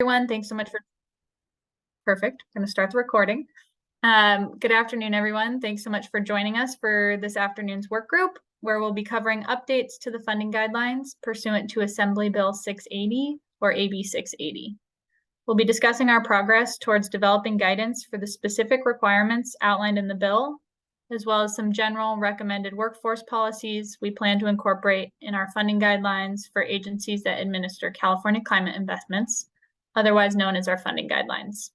Everyone, thanks so much for perfect. I'm going to start the recording. Good afternoon, everyone. Thanks so much for joining us for this afternoon's work group, where we'll be covering updates to the funding guidelines pursuant to Assembly Bill 680 or AB 680. We'll be discussing our progress towards developing guidance for the specific requirements outlined in the bill, as well as some general recommended workforce policies we plan to incorporate in our funding guidelines for agencies that administer California climate investments, otherwise known as our funding guidelines.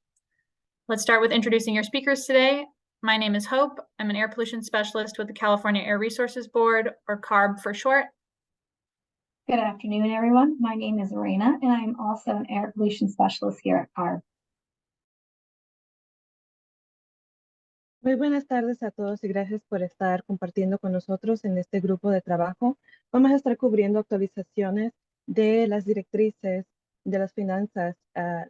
Let's start with introducing your speakers today. My name is Hope. I'm an air pollution specialist with the California Air Resources Board, or CARB for short. Good afternoon, everyone. My name is Reina, and I'm also an air pollution specialist here at CARB. Muy buenas tardes a todos y gracias por estar compartiendo con nosotros en este grupo de trabajo. Vamos a estar cubriendo actualizaciones de las directrices de las finanzas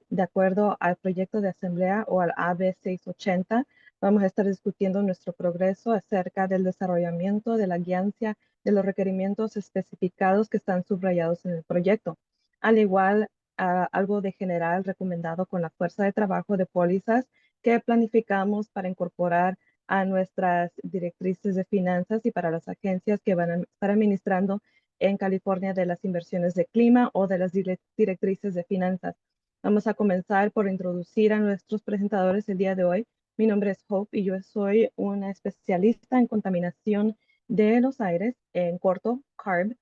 de acuerdo al proyecto de asamblea o al AB 680. Vamos a estar discutiendo nuestro progreso acerca del desarrollamiento de la guianza de los requerimientos especificados que están subrayados en el proyecto. Al igual, algo de general recomendado con la fuerza de trabajo de pólizas que planificamos para incorporar a nuestras directrices de finanzas y para las agencias que van a estar administrando en California de las inversiones de clima o de las directrices de finanzas. Vamos a comenzar por introducir a nuestros presentadores el día de hoy. Mi nombre es Hope y yo soy una especialista en contaminación de los aires, en corto, CARB.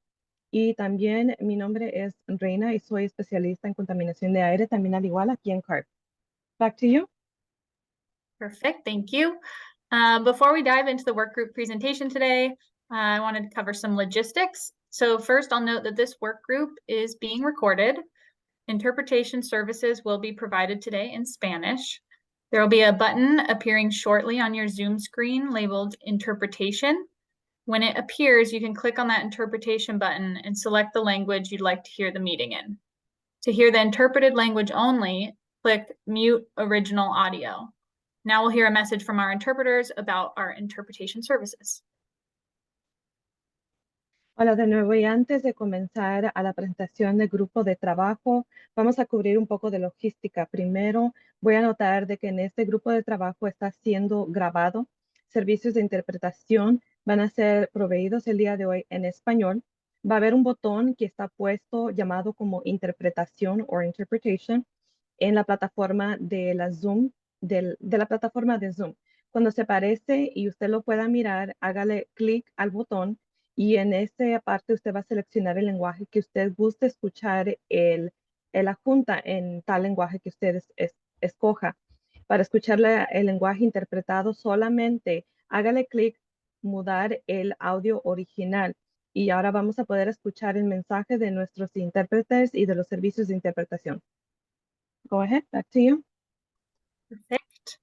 Y también mi nombre es Reina y soy especialista en contaminación de aire, también al igual aquí en CARB. Back to you. Perfect, thank you. Before we dive into the work group presentation today, I wanted to cover some logistics. So first, I'll note that this work group is being recorded. Interpretation services will be provided today in Spanish. There will be a button appearing shortly on your Zoom screen labeled Interpretation. When it appears, you can click on that interpretation button and select the language you'd like to hear the meeting in. To hear the interpreted language only, click Mute Original Audio. Now we'll hear a message from our interpreters about our interpretation services. Hola de nuevo, y antes de comenzar a la presentación del grupo de trabajo, vamos a cubrir un poco de logística. Primero, voy a notar de que en este grupo de trabajo está siendo grabado. Servicios de interpretación van a ser proveídos el día de hoy en español. Va a haber un botón que está puesto llamado como interpretación o interpretation en la plataforma de la Zoom, de la plataforma de Zoom. Cuando se aparece y usted lo pueda mirar, hágale clic al botón y en esta parte usted va a seleccionar el lenguaje que usted guste escuchar la junta en tal lenguaje que usted escoja. Para escuchar el lenguaje interpretado solamente, hágale clic, mudar el audio original. Y ahora vamos a poder escuchar el mensaje de nuestros intérpretes y de los servicios de interpretación. Go ahead, back to you. Perfect.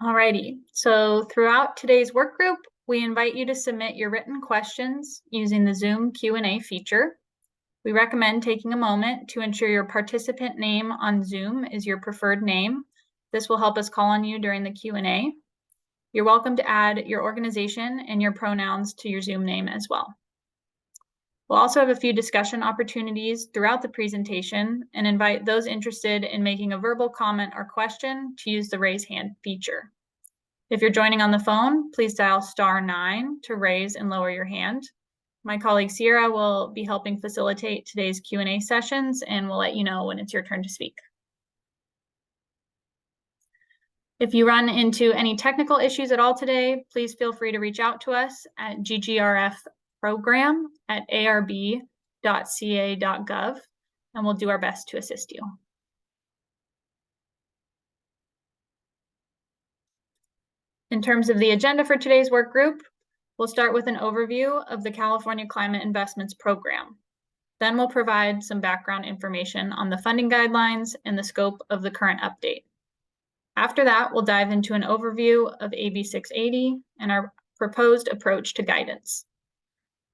Alrighty, so throughout today's work group, we invite you to submit your written questions using the Zoom Q&A feature. We recommend taking a moment to ensure your participant name on Zoom is your preferred name. This will help us call on you during the Q&A. You're welcome to add your organization and your pronouns to your Zoom name as well. We'll also have a few discussion opportunities throughout the presentation and invite those interested in making a verbal comment or question to use the raise hand feature. If you're joining on the phone, please dial *9 to raise and lower your hand. My colleague Sierra will be helping facilitate today's Q&A sessions and will let you know when it's your turn to speak. If you run into any technical issues at all today, please feel free to reach out to us at ggrfprogram@arb.ca.gov, and we'll do our best to assist you. In terms of the agenda for today's work group, we'll start with an overview of the California Climate Investments Program. Then we'll provide some background information on the funding guidelines and the scope of the current update. After that, we'll dive into an overview of AB 680 and our proposed approach to guidance.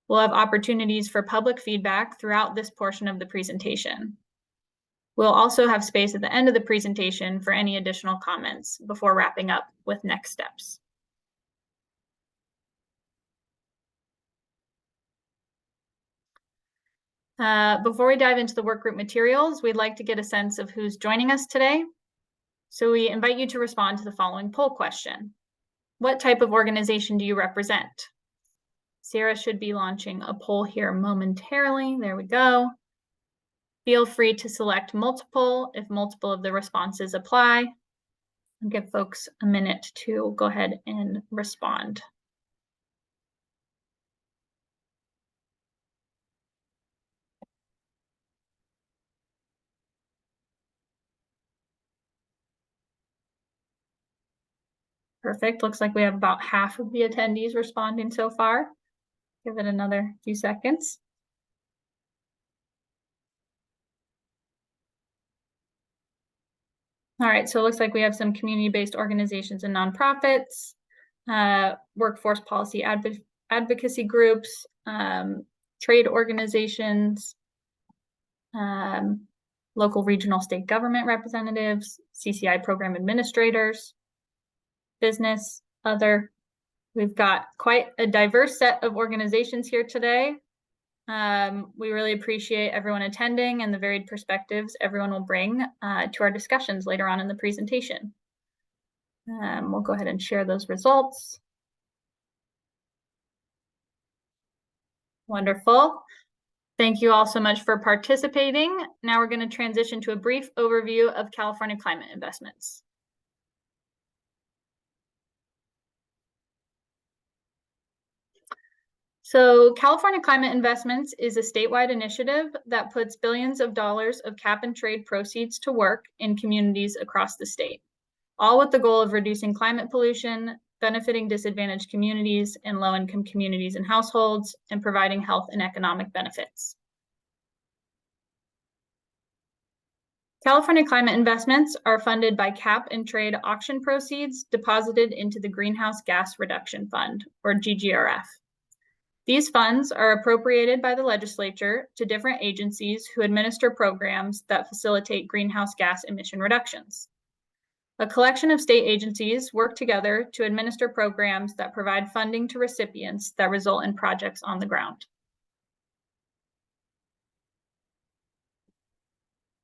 We'll have opportunities for public feedback throughout this portion of the presentation. We'll also have space at the end of the presentation for any additional comments before wrapping up with next steps. Before we dive into the work group materials, we'd like to get a sense of who's joining us today. So we invite you to respond to the following poll question. What type of organization do you represent? Sarah should be launching a poll here momentarily. There we go. Feel free to select multiple if multiple of the responses apply. I'll give folks a minute to go ahead and respond. Perfect. Looks like we have about half of the attendees responding so far. Give it another few seconds. All right, so it looks like we have some community-based organizations and nonprofits, workforce policy advocacy groups, trade organizations, local, regional, state government representatives, CCI program administrators, business, other. We've got quite a diverse set of organizations here today. We really appreciate everyone attending and the varied perspectives everyone will bring to our discussions later on in the presentation. We'll go ahead and share those results. Wonderful. Thank you all so much for participating. Now we're going to transition to a brief overview of California climate investments. So California Climate Investments is a statewide initiative that puts billions of dollars of cap and trade proceeds to work in communities across the state, all with the goal of reducing climate pollution, benefiting disadvantaged communities and low-income communities and households, and providing health and economic benefits. California Climate Investments are funded by cap and trade auction proceeds deposited into the Greenhouse Gas Reduction Fund, or GGRF. These funds are appropriated by the legislature to different agencies who administer programs that facilitate greenhouse gas emission reductions. A collection of state agencies work together to administer programs that provide funding to recipients that result in projects on the ground.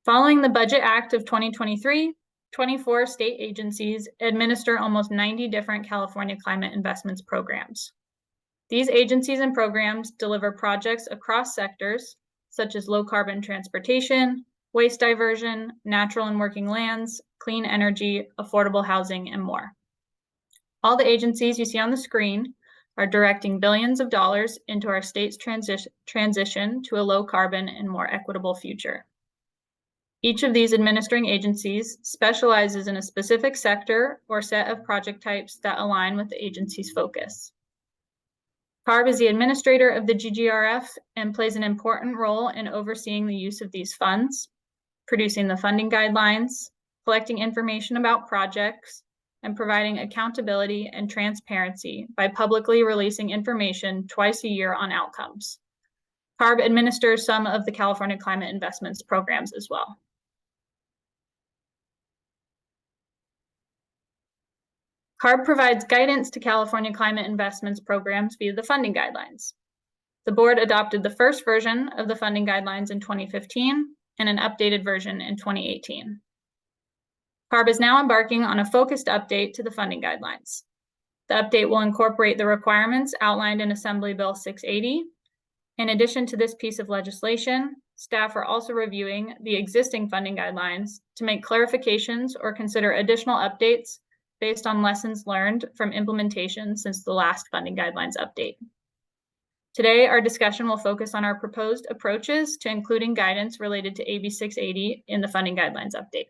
Following the Budget Act of 2023, 24 state agencies administer almost 90 different California climate investments programs. These agencies and programs deliver projects across sectors, such as low carbon transportation, waste diversion, natural and working lands, clean energy, affordable housing, and more. All the agencies you see on the screen are directing billions of dollars into our state's transition to a low carbon and more equitable future. Each of these administering agencies specializes in a specific sector or set of project types that align with the agency's focus. CARB is the administrator of the GGRF and plays an important role in overseeing the use of these funds, producing the funding guidelines, collecting information about projects, and providing accountability and transparency by publicly releasing information twice a year on outcomes. CARB administers some of the California Climate Investments programs as well. CARB provides guidance to California climate investments programs via the funding guidelines. The board adopted the first version of the funding guidelines in 2015 and an updated version in 2018. CARB is now embarking on a focused update to the funding guidelines. The update will incorporate the requirements outlined in Assembly Bill 680. In addition to this piece of legislation, staff are also reviewing the existing funding guidelines to make clarifications or consider additional updates based on lessons learned from implementation since the last funding guidelines update. Today, our discussion will focus on our proposed approaches to including guidance related to AB 680 in the funding guidelines update.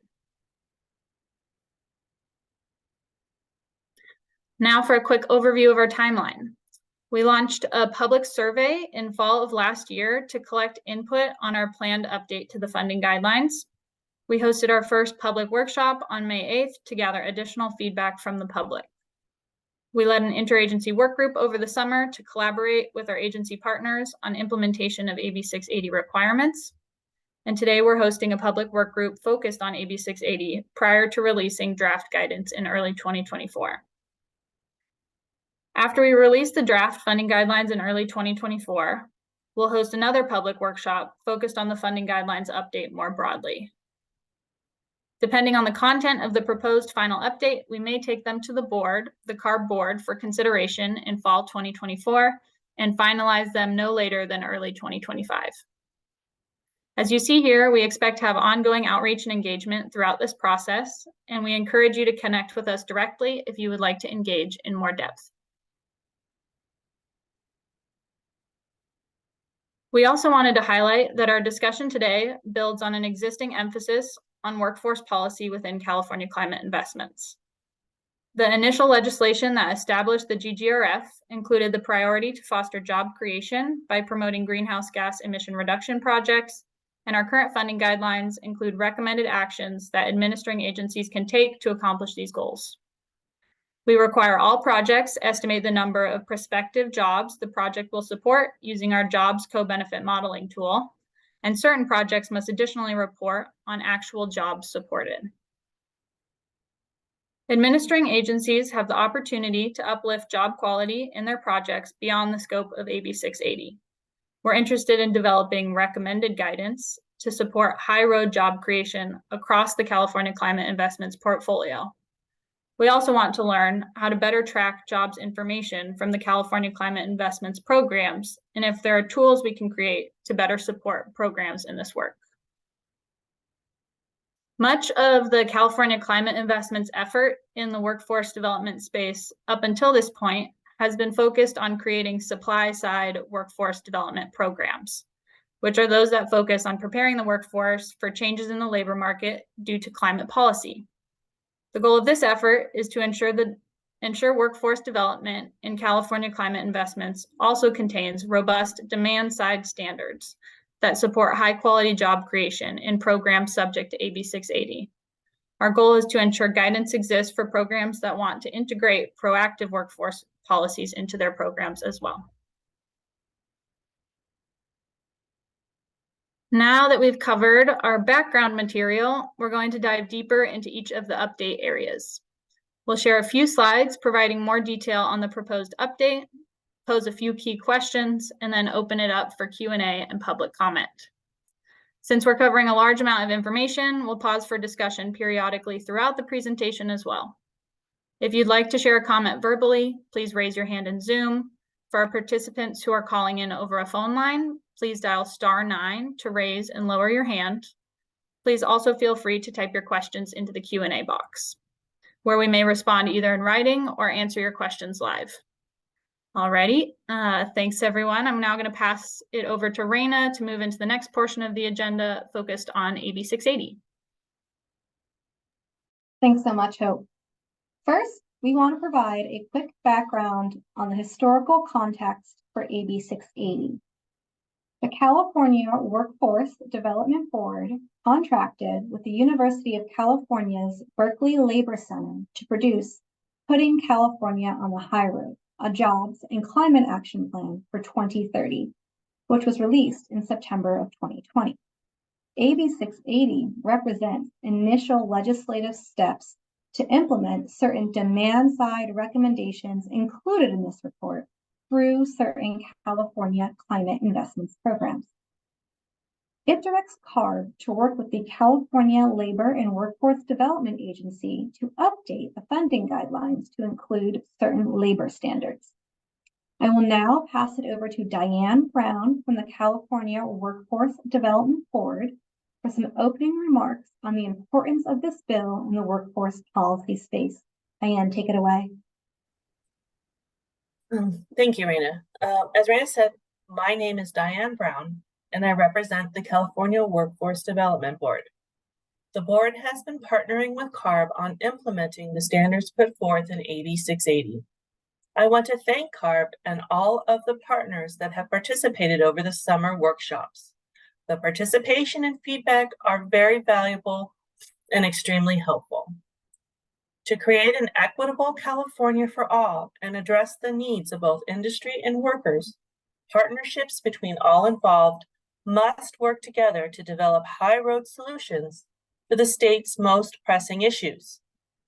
Now for a quick overview of our timeline. We launched a public survey in fall of last year to collect input on our planned update to the funding guidelines. We hosted our first public workshop on May 8th to gather additional feedback from the public. We led an interagency work group over the summer to collaborate with our agency partners on implementation of AB 680 requirements. And today we're hosting a public work group focused on AB 680 prior to releasing draft guidance in early 2024. After we released the draft funding guidelines in early 2024, We'll host another public workshop focused on the funding guidelines update more broadly. Depending on the content of the proposed final update, we may take them to the board, the CARB board, for consideration in fall 2024 and finalize them no later than early 2025. As you see here, we expect to have ongoing outreach and engagement throughout this process, and we encourage you to connect with us directly if you would like to engage in more depth. We also wanted to highlight that our discussion today builds on an existing emphasis on workforce policy within California climate investments. The initial legislation that established the GGRF included the priority to foster job creation by promoting greenhouse gas emission reduction projects, and our current funding guidelines include recommended actions that administering agencies can take to accomplish these goals. We require all projects estimate the number of prospective jobs the project will support using our jobs co-benefit modeling tool, and certain projects must additionally report on actual jobs supported. Administering agencies have the opportunity to uplift job quality in their projects beyond the scope of AB 680. We're interested in developing recommended guidance to support high road job creation across the California climate investments portfolio. We also want to learn how to better track jobs information from the California climate investments programs, and if there are tools we can create to better support programs in this work. Much of the California climate investments effort in the workforce development space up until this point has been focused on creating supply-side workforce development programs, which are those that focus on preparing the workforce for changes in the labor market due to climate policy. The goal of this effort is to ensure workforce development in California climate investments also contains robust demand-side standards that support high-quality job creation in programs subject to AB 680. Our goal is to ensure guidance exists for programs that want to integrate proactive workforce policies into their programs as well. Now that we've covered our background material, we're going to dive deeper into each of the update areas. We'll share a few slides providing more detail on the proposed update, pose a few key questions, and then open it up for Q&A and public comment. Since we're covering a large amount of information, we'll pause for discussion periodically throughout the presentation as well. If you'd like to share a comment verbally, please raise your hand in Zoom. For our participants who are calling in over a phone line, please dial *9 to raise and lower your hand. Please also feel free to type your questions into the Q&A box, where we may respond either in writing or answer your questions live. Alrighty, thanks everyone. I'm now going to pass it over to Raina to move into the next portion of the agenda focused on AB 680. Thanks so much, Hope. First, we want to provide a quick background on the historical context for AB 680. The California Workforce Development Board contracted with the University of California's Berkeley Labor Center to produce Putting California on the High Road, a Jobs and Climate Action Plan for 2030, which was released in September of 2020. AB 680 represents initial legislative steps to implement certain demand-side recommendations included in this report through certain California climate investments programs. It directs CARB to work with the California Labor and Workforce Development Agency to update the funding guidelines to include certain labor standards. I will now pass it over to Diane Brown from the California Workforce Development Board for some opening remarks on the importance of this bill in the workforce policy space. Diane, take it away. Thank you, Raina. As Raina said, my name is Diane Brown, and I represent the California Workforce Development Board. The board has been partnering with CARB on implementing the standards put forth in AB 680. I want to thank CARB and all of the partners that have participated over the summer workshops. The participation and feedback are very valuable and extremely helpful. To create an equitable California for all and address the needs of both industry and workers, partnerships between all involved must work together to develop high road solutions for the state's most pressing issues,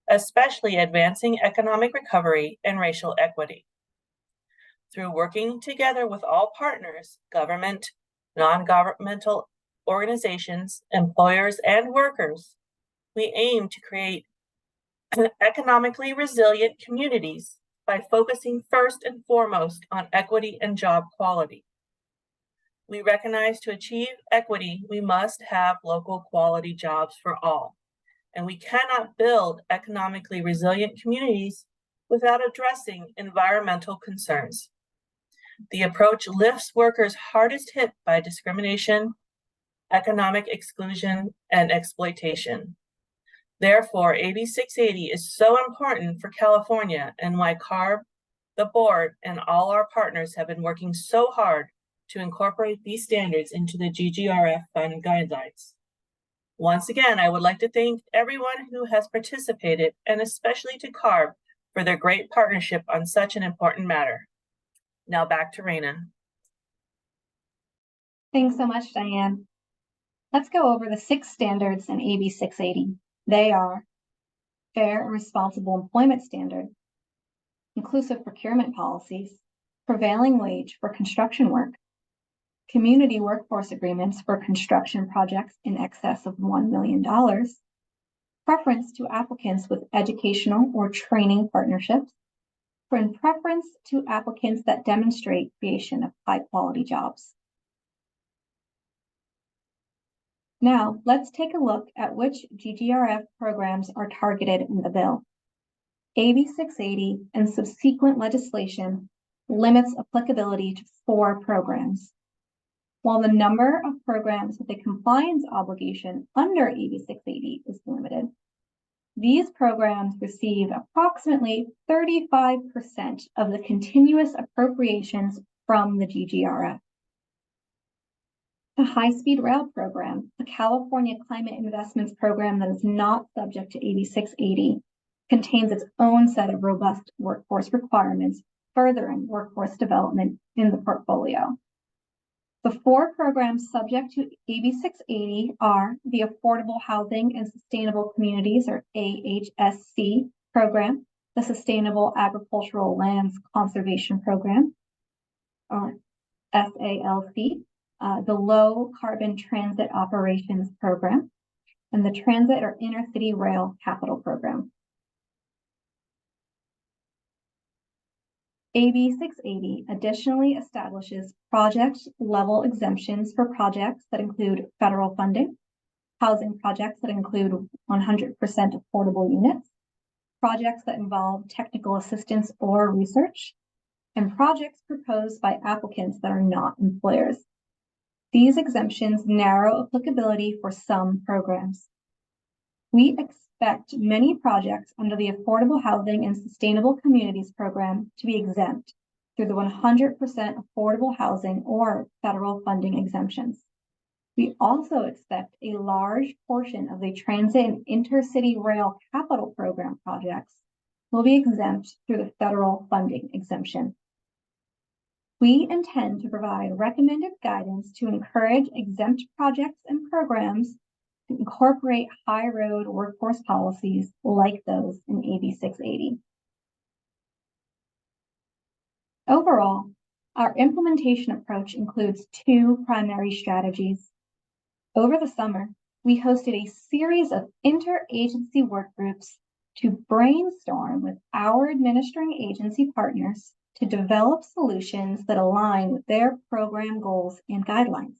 especially advancing economic recovery and racial equity. Through working together with all partners, government, non-governmental organizations, employers, and workers, we aim to create economically resilient communities by focusing first and foremost on equity and job quality. We recognize to achieve equity, we must have local quality jobs for all, and we cannot build economically resilient communities without addressing environmental concerns. The approach lifts workers hardest hit by discrimination, economic exclusion, and exploitation. Therefore, AB 680 is so important for California and why CARB, the board, and all our partners have been working so hard to incorporate these standards into the GGRF fund guidelines. Once again, I would like to thank everyone who has participated, and especially to CARB for their great partnership on such an important matter. Now back to Raina. Thanks so much, Diane. Let's go over the 6 standards in AB 680. They are fair and responsible employment standard, inclusive procurement policies, prevailing wage for construction work, community workforce agreements for construction projects in excess of $1 million, preference to applicants with educational or training partnerships, and preference to applicants that demonstrate creation of high-quality jobs. Now, let's take a look at which GGRF programs are targeted in the bill. AB 680 and subsequent legislation limits applicability to 4 programs. While the number of programs with a compliance obligation under AB 680 is limited, these programs receive approximately 35% of the continuous appropriations from the GGRF. The high-speed rail program, the California Climate Investments Program that is not subject to AB 680, contains its own set of robust workforce requirements, furthering workforce development in the portfolio. The 4 programs subject to AB 680 are the Affordable Housing and Sustainable Communities, or AHSC program, the Sustainable Agricultural Lands Conservation Program, or SALC, the Low Carbon Transit Operations Program, and the Transit or Intercity Rail Capital Program. AB 680 additionally establishes project-level exemptions for projects that include federal funding, housing projects that include 100% affordable units, projects that involve technical assistance or research, and projects proposed by applicants that are not employers. These exemptions narrow applicability for some programs. We expect many projects under the Affordable Housing and Sustainable Communities program to be exempt through the 100% affordable housing or federal funding exemptions. We also expect a large portion of the transit and intercity rail capital program projects will be exempt through the federal funding exemption. We intend to provide recommended guidance to encourage exempt projects and programs to incorporate high road workforce policies like those in AB 680. Overall, our implementation approach includes 2 primary strategies. Over the summer, we hosted a series of interagency work groups to brainstorm with our administering agency partners to develop solutions that align with their program goals and guidelines.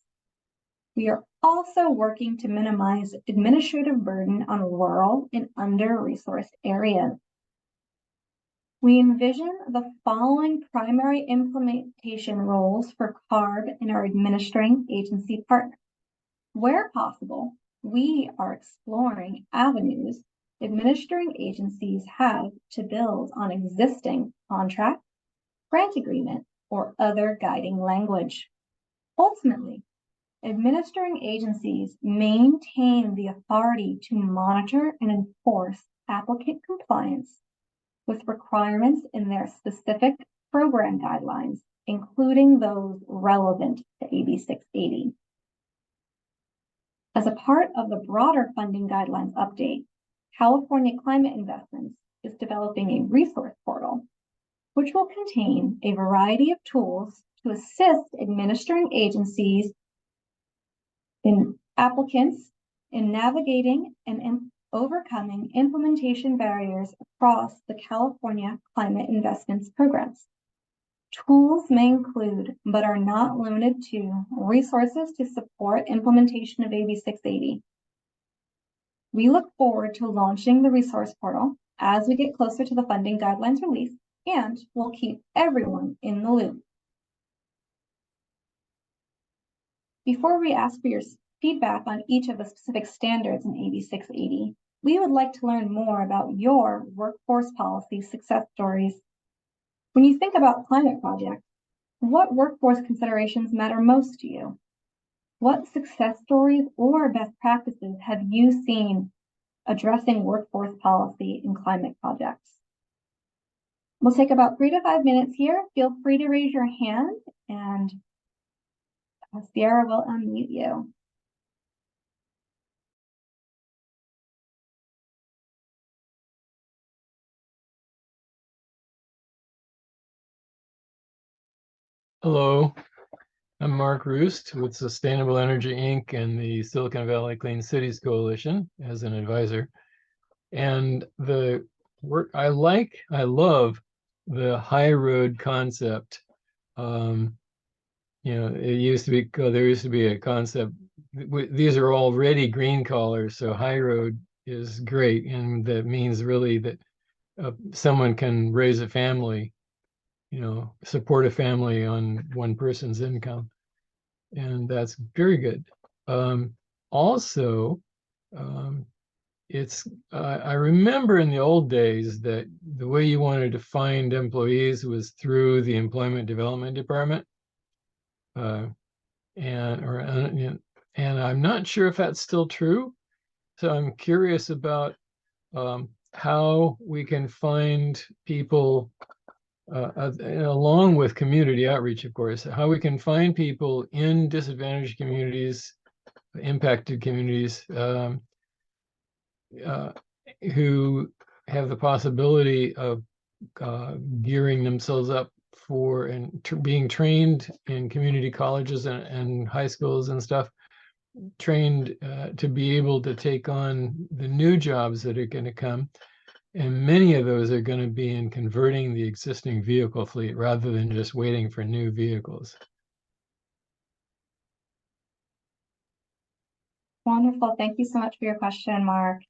We are also working to minimize administrative burden on rural and under-resourced areas. We envision the following primary implementation roles for CARB and our administering agency partners. Where possible, we are exploring avenues administering agencies have to build on existing contract, grant agreement, or other guiding language. Ultimately, administering agencies maintain the authority to monitor and enforce applicant compliance with requirements in their specific program guidelines, including those relevant to AB 680. As a part of the broader funding guidelines update, California Climate Investments is developing a resource portal which will contain a variety of tools to assist administering agencies in applicants in navigating and overcoming implementation barriers across the California Climate Investments Programs. Tools may include, but are not limited to, resources to support implementation of AB 680. We look forward to launching the resource portal as we get closer to the funding guidelines release, and we'll keep everyone in the loop. Before we ask for your feedback on each of the specific standards in AB 680, we would like to learn more about your workforce policy success stories. When you think about climate projects, what workforce considerations matter most to you? What success stories or best practices have you seen addressing workforce policy in climate projects? We'll take about 3 to 5 minutes here. Feel free to raise your hand and Sierra will unmute you. Hello, I'm Mark Roost with Sustainable Energy Inc. and the Silicon Valley Clean Cities Coalition as an advisor. And the work I love the high road concept. It used to be, there used to be a concept, these are already green collars, so high road is great. And that means really that someone can raise a family, support a family on one person's income. And that's very good. Also, I remember in the old days that the way you wanted to find employees was through the Employment Development Department. And I'm not sure if that's still true. So I'm curious about how we can find people, along with community outreach, of course, how we can find people in disadvantaged communities, impacted communities, who have the possibility of gearing themselves up for and being trained in community colleges and high schools and stuff, trained to be able to take on the new jobs that are going to come. And many of those are going to be in converting the existing vehicle fleet rather than just waiting for new vehicles. Wonderful. Thank you so much for your question, Mark.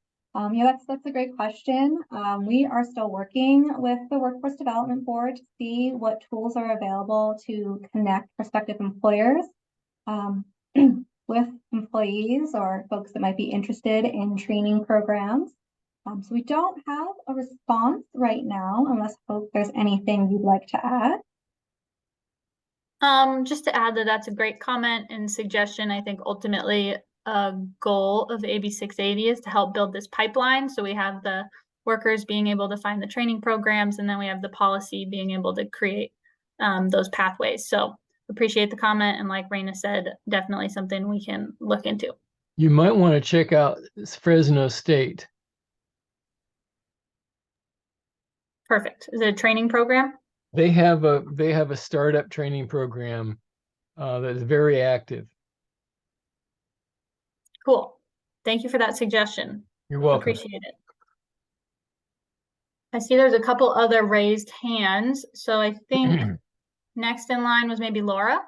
Yeah, that's a great question. We are still working with the Workforce Development Board to see what tools are available to connect prospective employers with employees or folks that might be interested in training programs. So we don't have a response right now, unless Hope, there's anything you'd like to add. Just to add that that's a great comment and suggestion. I think ultimately a goal of AB 680 is to help build this pipeline. So we have the workers being able to find the training programs, and then we have the policy being able to create those pathways. So appreciate the comment. And like Raina said, definitely something we can look into. You might want to check out Fresno State. Perfect. Is it a training program? They have a startup training program that is very active. Cool. Thank you for that suggestion. You're welcome. Appreciate it. I see there's a couple other raised hands. So I think next in line was maybe Laura.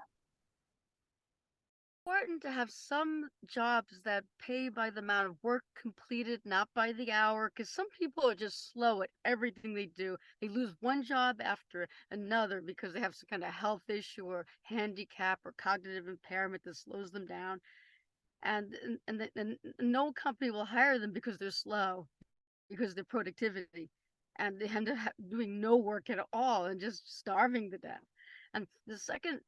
Important to have some jobs that pay by the amount of work completed, not by the hour, because some people are just slow at everything they do. They lose one job after another because they have some kind of health issue or handicap or cognitive impairment that slows them down. And no company will hire them because they're slow, because of their productivity, and they end up doing no work at all and just starving to death. And the second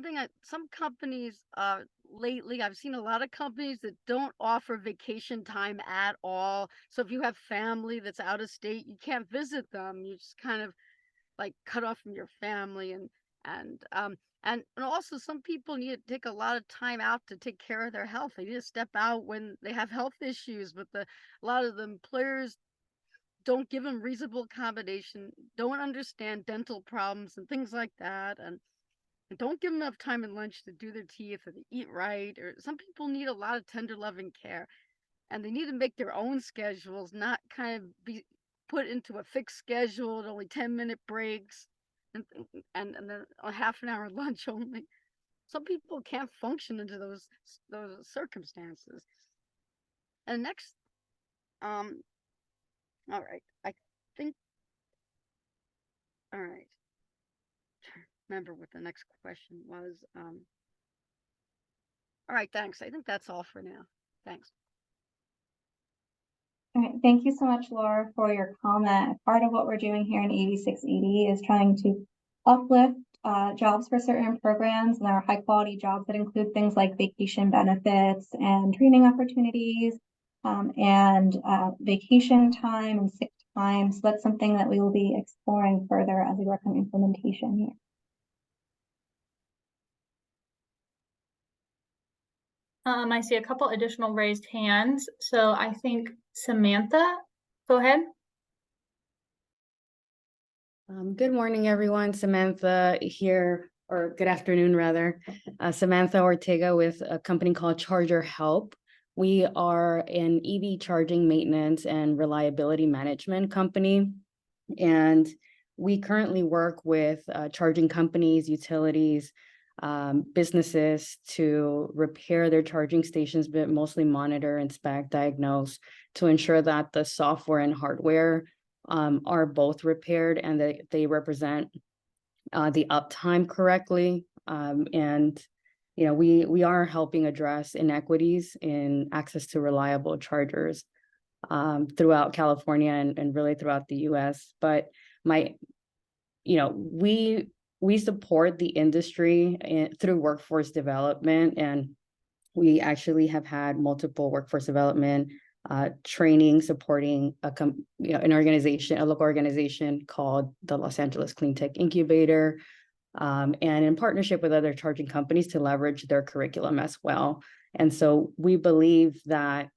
thing, some companies lately, I've seen a lot of companies that don't offer vacation time at all. So if you have family that's out of state, you can't visit them. You just kind of like cut off from your family. And also some people need to take a lot of time out to take care of their health. They need to step out when they have health issues, but a lot of the employers don't give them reasonable accommodation, don't understand dental problems and things like that, and don't give them enough time in lunch to do their teeth or to eat right. Or some people need a lot of tender loving care, and they need to make their own schedules, not kind of be put into a fixed schedule at only 10-minute breaks and then a half an hour lunch only. Some people can't function into those circumstances. And next, all right, I think, all right, remember what the next question was. All right, thanks. I think that's all for now. Thanks. All right, thank you so much, Laura, for your comment. Part of what we're doing here in AB 680 is trying to uplift jobs for certain programs, and there are high quality jobs that include things like vacation benefits and training opportunities, and vacation time and sick time. So that's something that we will be exploring further as we work on implementation here. I see a couple additional raised hands. So I think Samantha, go ahead. Good morning, everyone. Samantha here, or good afternoon, rather. Samantha Ortega with a company called Charger Help. We are an EV charging maintenance and reliability management company. And we currently work with charging companies, utilities, businesses to repair their charging stations, but mostly monitor, inspect, diagnose to ensure that the software and hardware are both repaired and that they represent the uptime correctly. And we are helping address inequities in access to reliable chargers throughout California and really throughout the US. But we support the industry through workforce development, and we actually have had multiple workforce development training supporting an organization, a local organization called the Los Angeles Clean Tech Incubator, and in partnership with other charging companies to leverage their curriculum as well. And so we believe that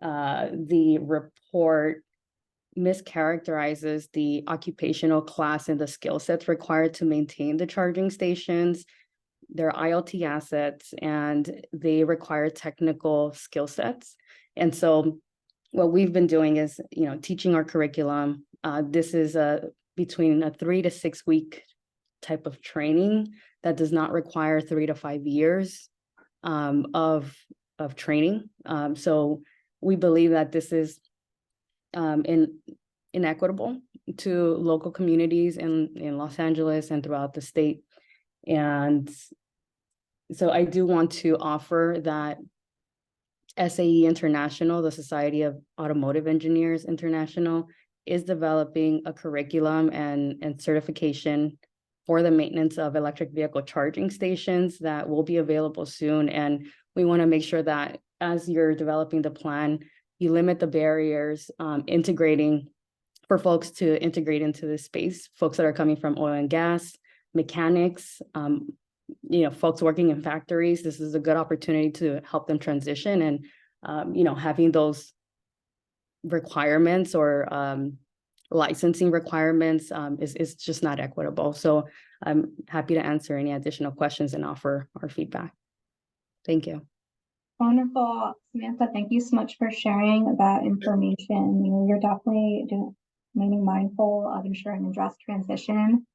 the report mischaracterizes the occupational class and the skill sets required to maintain the charging stations. They're IoT assets and they require technical skill sets. And so what we've been doing is, teaching our curriculum. This is between a 3 to 6 week type of training that does not require 3 to 5 years of training. So we believe that this is inequitable to local communities in Los Angeles and throughout the state. And so I do want to offer that SAE International, the Society of Automotive Engineers International, is developing a curriculum and certification for the maintenance of electric vehicle charging stations that will be available soon. And we want to make sure that as you're developing the plan, you limit the barriers, integrating for folks to integrate into this space, folks that are coming from oil and gas, mechanics, folks working in factories. This is a good opportunity to help them transition, and having those requirements or licensing requirements is just not equitable. So I'm happy to answer any additional questions and offer our feedback. Thank you. Wonderful, Samantha. Thank you so much for sharing that information. You're definitely remaining mindful of ensuring a just transition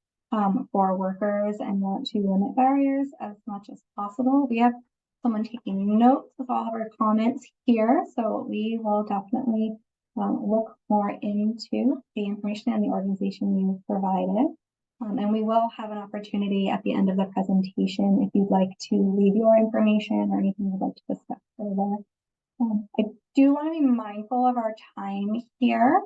for workers and want to limit barriers as much as possible. We have someone taking notes with all of our comments here, so we will definitely look more into the information and the organization you provided. And we will have an opportunity at the end of the presentation if you'd like to leave your information or anything you'd like to discuss further. I do want to be mindful of our time here.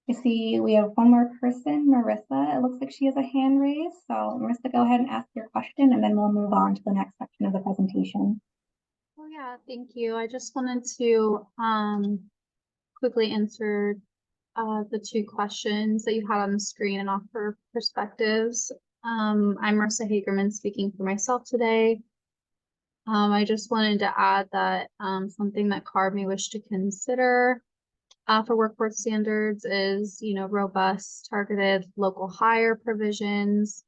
I see we have one more person, Marissa. It looks like she has a hand raised. So Marissa, go ahead and ask your question, and then we'll move on to the next section of the presentation. Oh yeah, thank you. I just wanted to quickly answer the 2 questions that you had on the screen and offer perspectives. I'm Marissa Hagerman speaking for myself today. I just wanted to add that something that CARB may wish to consider for workforce standards is, robust, targeted local hire provisions.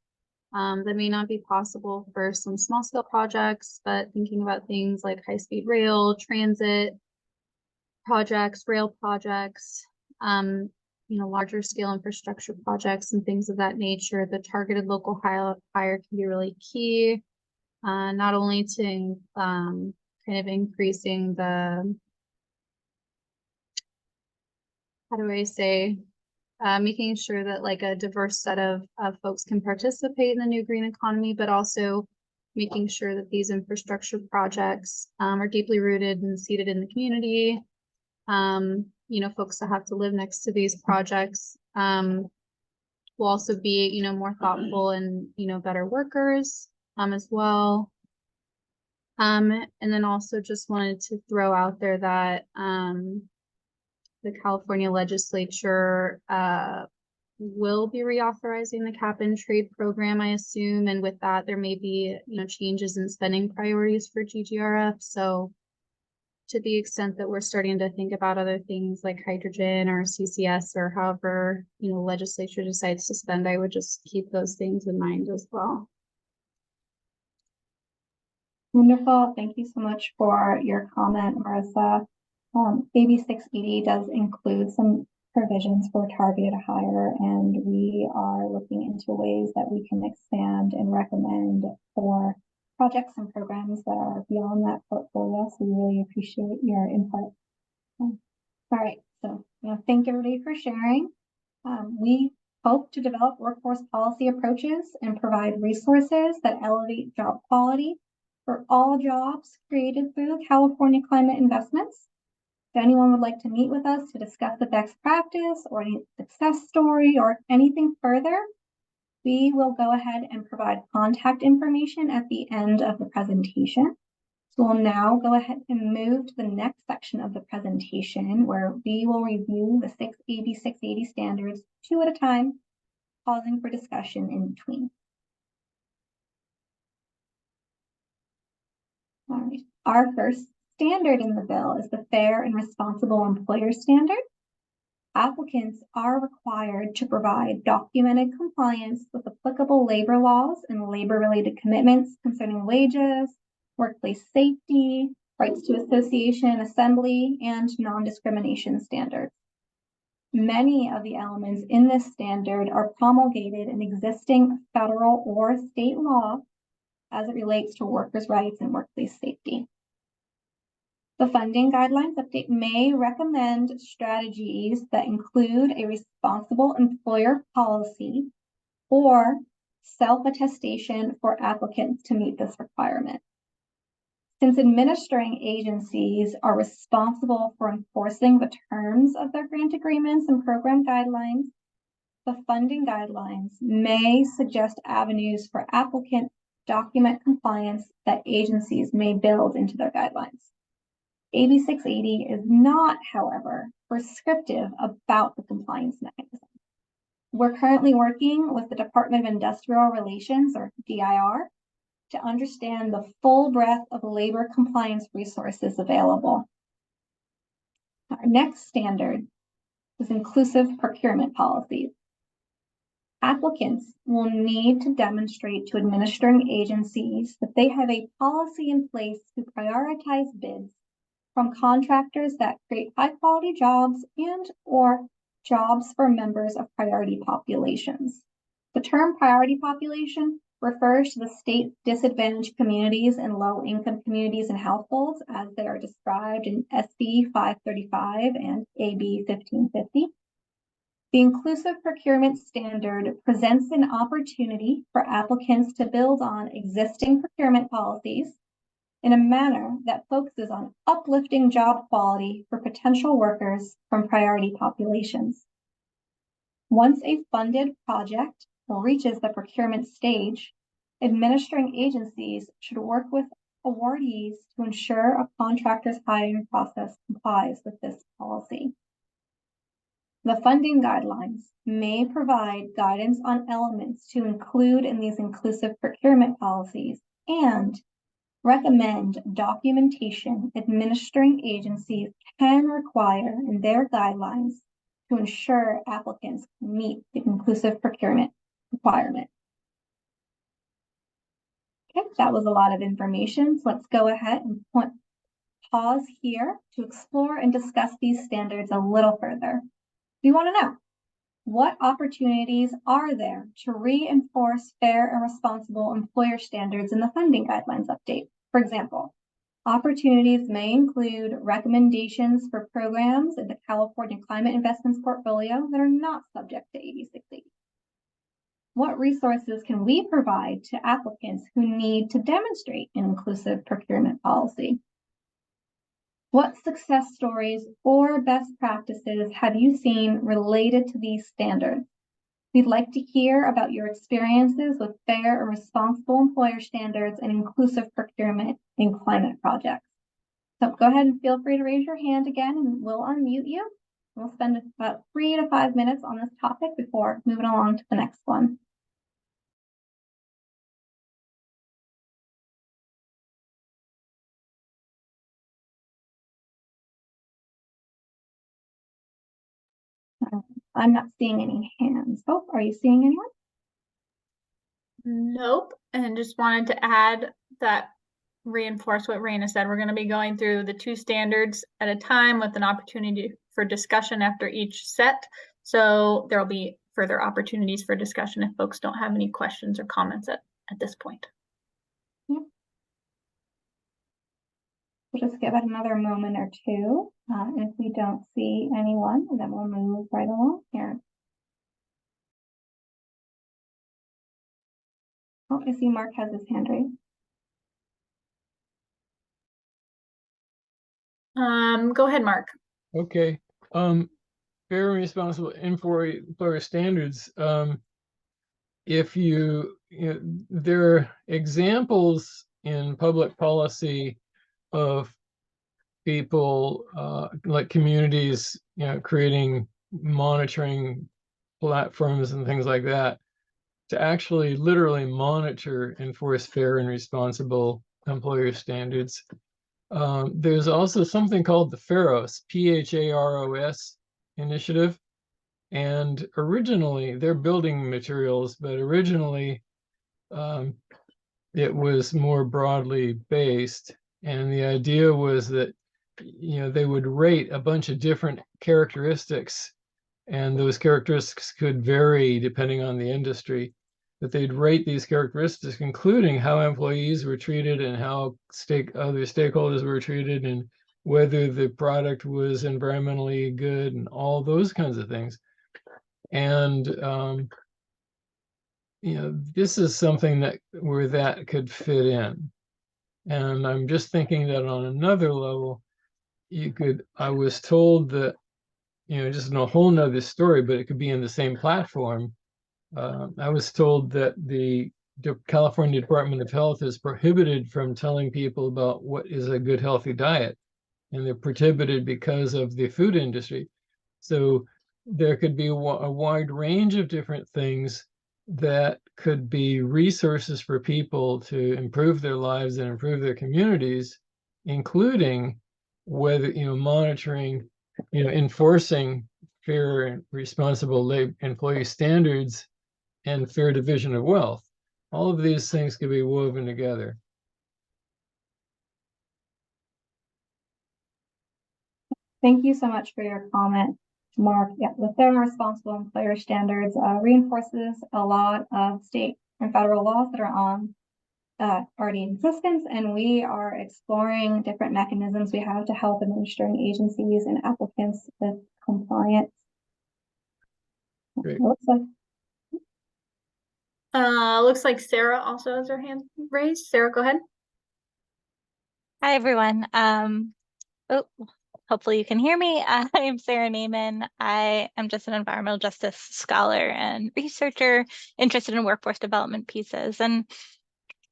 That may not be possible for some small scale projects, but thinking about things like high-speed rail, transit projects, rail projects, larger scale infrastructure projects and things of that nature, the targeted local hire can be really key, not only to kind of increasing the, how do I say, making sure that like a diverse set of folks can participate in the new green economy, but also making sure that these infrastructure projects are deeply rooted and seated in the community. Folks that have to live next to these projects will also be, more thoughtful and, better workers as well. And then also just wanted to throw out there that the California legislature will be reauthorizing the cap and trade program, I assume. And with that, there may be, changes in spending priorities for GGRF. So to the extent that we're starting to think about other things like hydrogen or CCS or however, legislature decides to spend, I would just keep those things in mind as well. Wonderful. Thank you so much for your comment, Marissa. AB 680 does include some provisions for targeted hire, and we are looking into ways that we can expand and recommend for projects and programs that are beyond that portfolio. So we really appreciate your input. All right, so thank everybody for sharing. We hope to develop workforce policy approaches and provide resources that elevate job quality for all jobs created through California climate investments. If anyone would like to meet with us to discuss the best practice or any success story or anything further, we will go ahead and provide contact information at the end of the presentation. So we'll now go ahead and move to the next section of the presentation where we will review the AB 680 standards 2 at a time, pausing for discussion in between. All right, our first standard in the bill is the Fair and Responsible Employer Standard. Applicants are required to provide documented compliance with applicable labor laws and labor-related commitments concerning wages, workplace safety, rights to association, assembly, and non-discrimination standards. Many of the elements in this standard are promulgated in existing federal or state law as it relates to workers' rights and workplace safety. The funding guidelines update may recommend strategies that include a responsible employer policy or self-attestation for applicants to meet this requirement. Since administering agencies are responsible for enforcing the terms of their grant agreements and program guidelines, the funding guidelines may suggest avenues for applicant document compliance that agencies may build into their guidelines. AB 680 is not, however, prescriptive about the compliance mechanism. We're currently working with the Department of Industrial Relations, or DIR, to understand the full breadth of labor compliance resources available. Our next standard is inclusive procurement policies. Applicants will need to demonstrate to administering agencies that they have a policy in place to prioritize bids from contractors that create high-quality jobs and or jobs for members of priority populations. The term priority population refers to the state's disadvantaged communities and low-income communities and households as they are described in SB 535 and AB 1550. The inclusive procurement standard presents an opportunity for applicants to build on existing procurement policies in a manner that focuses on uplifting job quality for potential workers from priority populations. Once a funded project reaches the procurement stage, administering agencies should work with awardees to ensure a contractor's hiring process complies with this policy. The funding guidelines may provide guidance on elements to include in these inclusive procurement policies and recommend documentation administering agencies can require in their guidelines to ensure applicants meet the inclusive procurement requirement. Okay, that was a lot of information. So let's go ahead and pause here to explore and discuss these standards a little further. We want to know, what opportunities are there to reinforce fair and responsible employer standards in the funding guidelines update? For example, opportunities may include recommendations for programs in the California Climate Investments portfolio that are not subject to AB 680. What resources can we provide to applicants who need to demonstrate an inclusive procurement policy? What success stories or best practices have you seen related to these standards? We'd like to hear about your experiences with fair and responsible employer standards and inclusive procurement in climate projects. So go ahead and feel free to raise your hand again and we'll unmute you. We'll spend about 3 to 5 minutes on this topic before moving along to the next one. I'm not seeing any hands. Oh, are you seeing anyone? Nope. And just wanted to add that, reinforce what Raina said. We're going to be going through the 2 standards at a time with an opportunity for discussion after each set. So there will be further opportunities for discussion if folks don't have any questions or comments at this point. Yep. We'll just give it another moment or two. If we don't see anyone, then we'll move right along here. Oh, I see Mark has his hand raised. Go ahead, Mark. Okay. Fair and responsible employer standards. If you know, there are examples in public policy of people like communities, you know, creating monitoring platforms and things like that to actually literally monitor, enforce fair and responsible employer standards. There's also something called the PHAROS, PHAROS initiative. And originally, they're building materials, but originally it was more broadly based. And the idea was that, you know, they would rate a bunch of different characteristics, and those characteristics could vary depending on the industry. But they'd rate these characteristics, including how employees were treated and how other stakeholders were treated, and whether the product was environmentally good and all those kinds of things. And you know, this is something where that could fit in. And I'm just thinking that on another level, I was told that, you know, just in a whole nother story, but it could be in the same platform. I was told that the California Department of Health is prohibited from telling people about what is a good, healthy diet. And they're prohibited because of the food industry. So there could be a wide range of different things that could be resources for people to improve their lives and improve their communities, including whether, you know, monitoring, you know, enforcing fair and responsible employee standards and fair division of wealth. All of these things could be woven together. Thank you so much for your comment, Mark. Yeah, the fair and responsible employer standards reinforces a lot of state and federal laws that are already in existence, and we are exploring different mechanisms we have to help administering agencies and applicants with compliance. Great. Looks like Sarah also has her hand raised. Sarah, go ahead. Hi, everyone. Hopefully you can hear me. I am Sarah Naiman. I am just an environmental justice scholar and researcher interested in workforce development pieces. And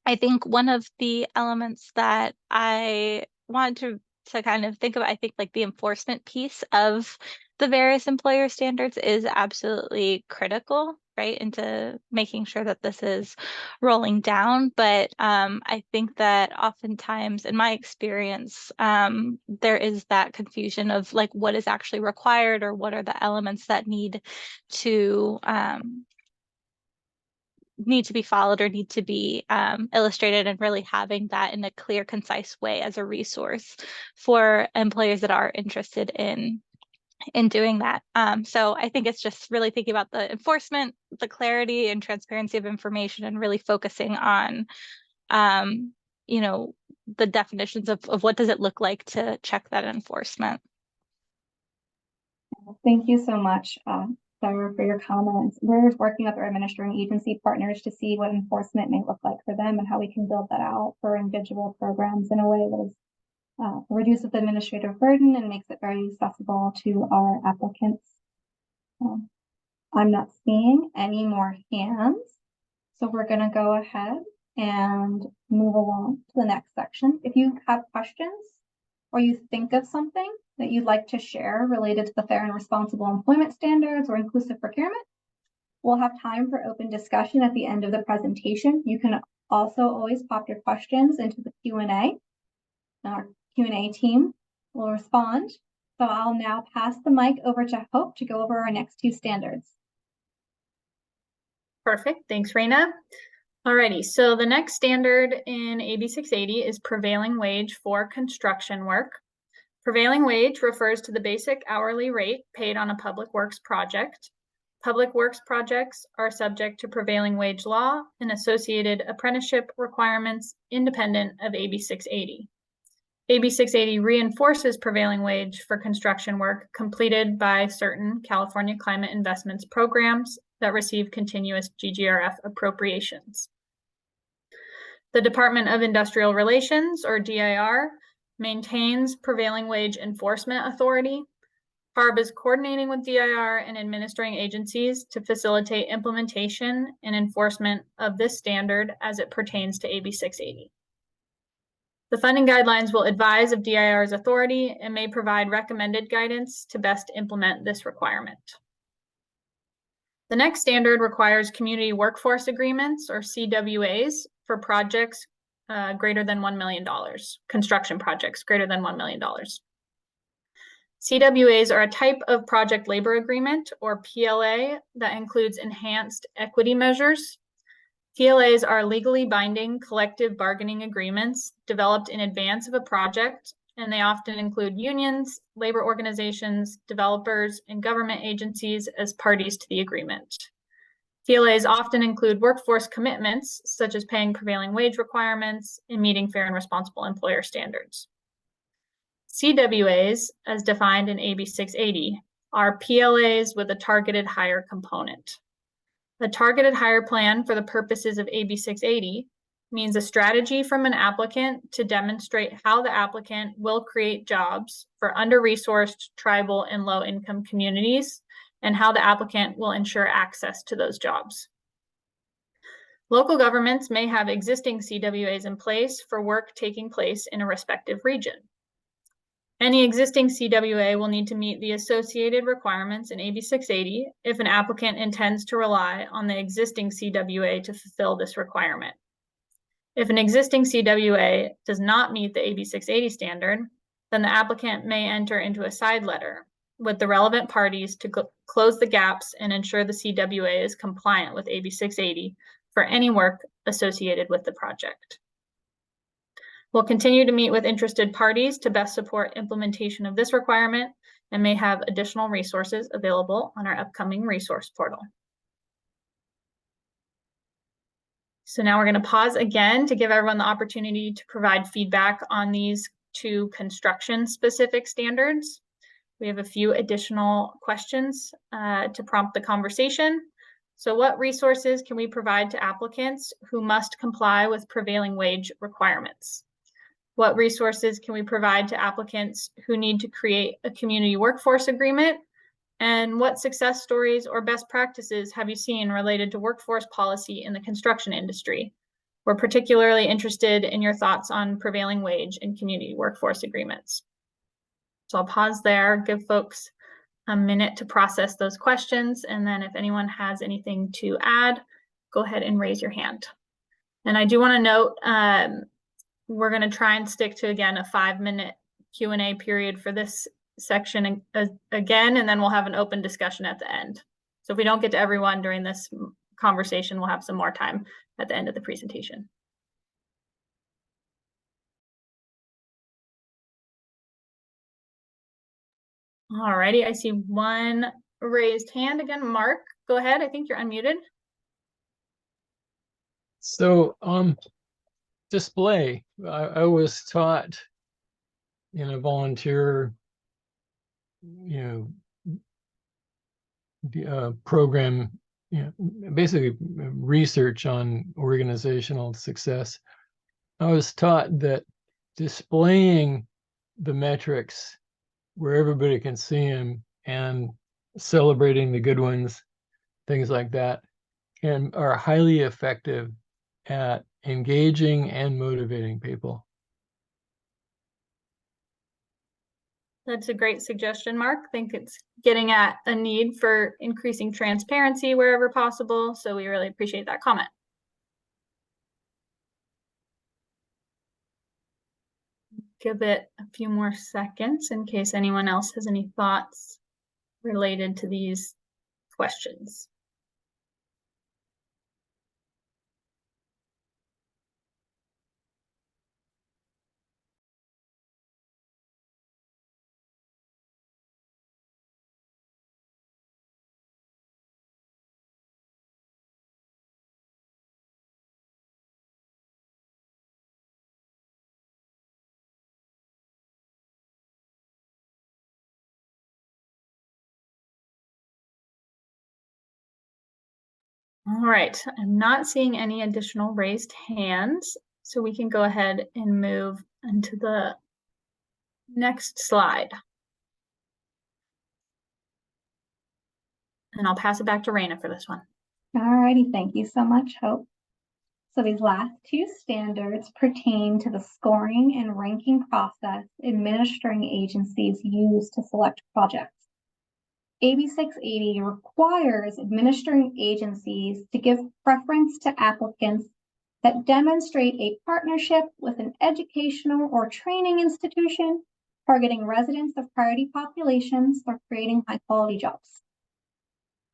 I think one of the elements that I wanted to kind of think about, I think like the enforcement piece of the various employer standards is absolutely critical, right, into making sure that this is rolling down. But I think that oftentimes, in my experience, there is that confusion of like what is actually required or what are the elements that need to be followed or need to be illustrated, and really having that in a clear, concise way as a resource for employers that are interested in doing that. So I think it's just really thinking about the enforcement, the clarity and transparency of information, and really focusing on, you know, the definitions of what does it look like to check that enforcement. Thank you so much, Sarah, for your comments. We're working with our administering agency partners to see what enforcement may look like for them and how we can build that out for individual programs in a way that is reduces the administrative burden and makes it very accessible to our applicants. I'm not seeing any more hands, so we're going to go ahead and move along to the next section. If you have questions or you think of something that you'd like to share related to the fair and responsible employment standards or inclusive procurement, we'll have time for open discussion at the end of the presentation. You can also always pop your questions into the Q&A. Our Q&A team will respond. So I'll now pass the mic over to Hope to go over our next two standards. Perfect. Thanks, Raina. Alrighty, so the next standard in AB 680 is prevailing wage for construction work. Prevailing wage refers to the basic hourly rate paid on a public works project. Public works projects are subject to prevailing wage law and associated apprenticeship requirements independent of AB 680. AB 680 reinforces prevailing wage for construction work completed by certain California climate investments programs that receive continuous GGRF appropriations. The Department of Industrial Relations, or DIR, maintains prevailing wage enforcement authority. CARB is coordinating with DIR and administering agencies to facilitate implementation and enforcement of this standard as it pertains to AB 680. The funding guidelines will advise of DIR's authority and may provide recommended guidance to best implement this requirement. The next standard requires community workforce agreements, or CWAs, for projects greater than $1 million, construction projects greater than $1 million. CWAs are a type of project labor agreement, or PLA, that includes enhanced equity measures. PLAs are legally binding collective bargaining agreements developed in advance of a project, and they often include unions, labor organizations, developers, and government agencies as parties to the agreement. PLAs often include workforce commitments, such as paying prevailing wage requirements and meeting fair and responsible employer standards. CWAs, as defined in AB 680, are PLAs with a targeted hire component. The targeted hire plan for the purposes of AB 680 means a strategy from an applicant to demonstrate how the applicant will create jobs for under-resourced tribal and low-income communities, and how the applicant will ensure access to those jobs. Local governments may have existing CWAs in place for work taking place in a respective region. Any existing CWA will need to meet the associated requirements in AB 680 if an applicant intends to rely on the existing CWA to fulfill this requirement. If an existing CWA does not meet the AB 680 standard, then the applicant may enter into a side letter with the relevant parties to close the gaps and ensure the CWA is compliant with AB 680 for any work associated with the project. We'll continue to meet with interested parties to best support implementation of this requirement and may have additional resources available on our upcoming resource portal. So now we're going to pause again to give everyone the opportunity to provide feedback on these two construction-specific standards. We have a few additional questions to prompt the conversation. So what resources can we provide to applicants who must comply with prevailing wage requirements? What resources can we provide to applicants who need to create a community workforce agreement? And what success stories or best practices have you seen related to workforce policy in the construction industry? We're particularly interested in your thoughts on prevailing wage and community workforce agreements. So I'll pause there, give folks a minute to process those questions. And then if anyone has anything to add, go ahead and raise your hand. And I do want to note, we're going to try and stick to, again, a 5-minute Q&A period for this section again, and then we'll have an open discussion at the end. So if we don't get to everyone during this conversation, we'll have some more time at the end of the presentation. All righty, I see one raised hand again. Mark, go ahead. I think you're unmuted. So, display. I was taught in a volunteer, program, basically research on organizational success. I was taught that displaying the metrics where everybody can see them and celebrating the good ones, things like that, and are highly effective at engaging and motivating people. That's a great suggestion, Mark. I think it's getting at a need for increasing transparency wherever possible. So we really appreciate that comment. Give it a few more seconds in case anyone else has any thoughts related to these questions. All right, I'm not seeing any additional raised hands, so we can go ahead and move into the next slide. And I'll pass it back to Raina for this one. All righty, thank you so much, Hope. So these last two standards pertain to the scoring and ranking process administering agencies use to select projects. AB 680 requires administering agencies to give preference to applicants that demonstrate a partnership with an educational or training institution targeting residents of priority populations or creating high-quality jobs.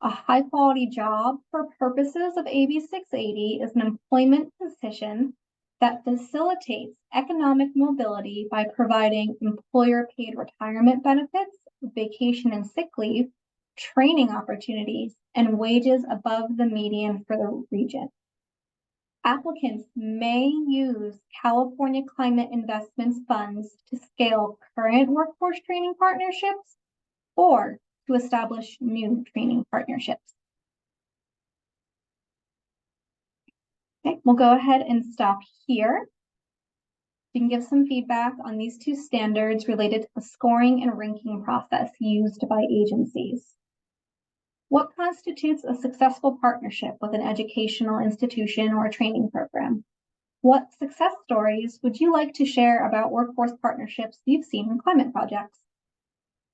A high-quality job for purposes of AB 680 is an employment position that facilitates economic mobility by providing employer-paid retirement benefits, vacation and sick leave, training opportunities, and wages above the median for the region. Applicants may use California Climate Investments funds to scale current workforce training partnerships or to establish new training partnerships. Okay, we'll go ahead and stop here. You can give some feedback on these two standards related to the scoring and ranking process used by agencies. What constitutes a successful partnership with an educational institution or a training program? What success stories would you like to share about workforce partnerships you've seen in climate projects?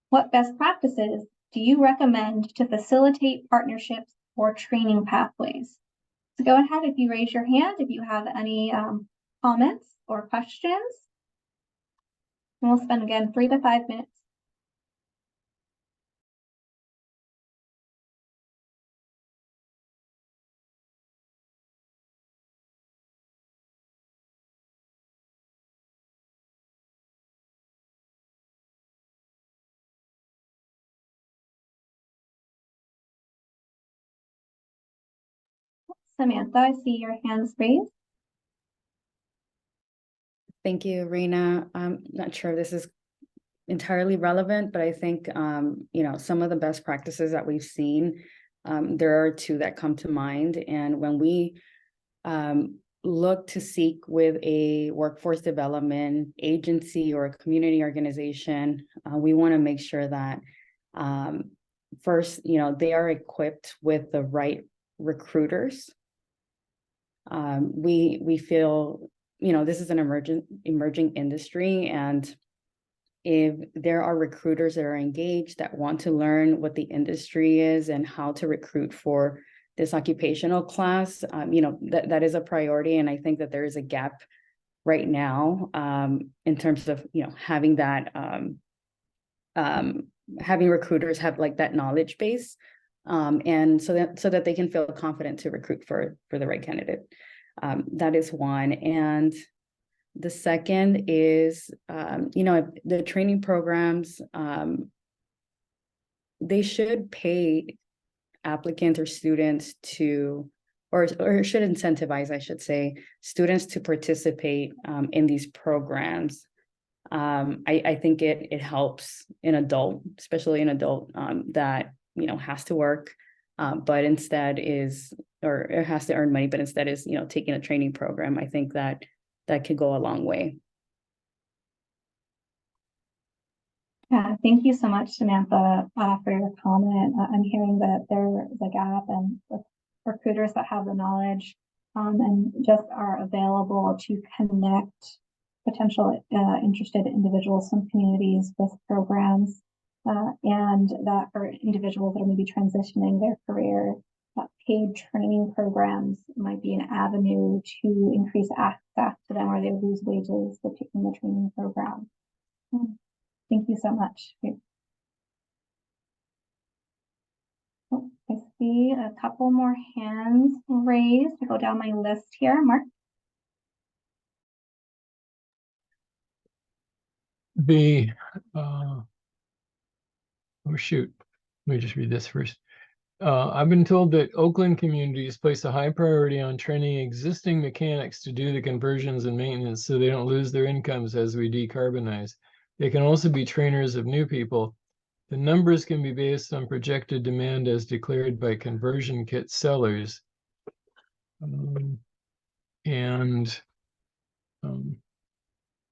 What best practices do you recommend to facilitate partnerships or training pathways? So go ahead, if you raise your hand, if you have any comments or questions. And we'll spend again 3 to 5 minutes. Samantha, I see your hands raised. Thank you, Raina. I'm not sure if this is entirely relevant, but I think, some of the best practices that we've seen, there are 2 that come to mind. And when we look to seek with a workforce development agency or a community organization, we want to make sure that first, they are equipped with the right recruiters. We feel, this is an emerging industry, and if there are recruiters that are engaged that want to learn what the industry is and how to recruit for this occupational class, that is a priority. And I think that there is a gap right now in terms of, having that, having recruiters have like that knowledge base, and so that they can feel confident to recruit for the right candidate. That is one. And the second is, the training programs, they should pay applicants or students to, or should incentivize, I should say, students to participate in these programs. I think it helps an adult, especially an adult that, has to work, but instead or has to earn money, but instead is, taking a training program. I think that could go a long way. Yeah, thank you so much, Samantha, for your comment. I'm hearing that there's a gap, and with recruiters that have the knowledge and just are available to connect potential interested individuals from communities with programs, and that for individuals that are maybe transitioning their career, paid training programs might be an avenue to increase access to them, or they lose wages for taking the training program. Thank you so much. Oh, I see a couple more hands raised. I go down my list here. Mark? Oh shoot, let me just read this first. I've been told that Oakland communities place a high priority on training existing mechanics to do the conversions and maintenance so they don't lose their incomes as we decarbonize. They can also be trainers of new people. The numbers can be based on projected demand as declared by conversion kit sellers.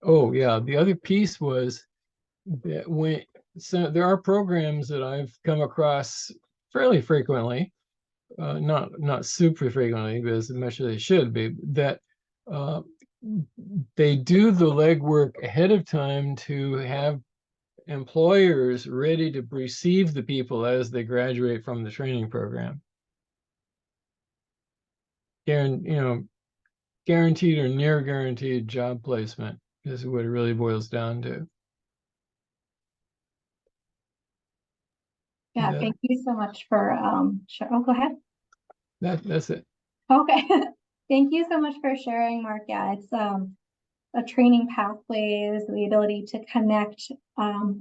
Oh yeah, the other piece was that there are programs that I've come across fairly frequently, not super frequently, but as much as they should be, that they do the legwork ahead of time to have employers ready to receive the people as they graduate from the training program. Guaranteed or near guaranteed job placement is what it really boils down to. Yeah, thank you so much for oh, go ahead. That's it. Okay. Thank you so much for sharing, Mark. Yeah, it's a training pathways, the ability to connect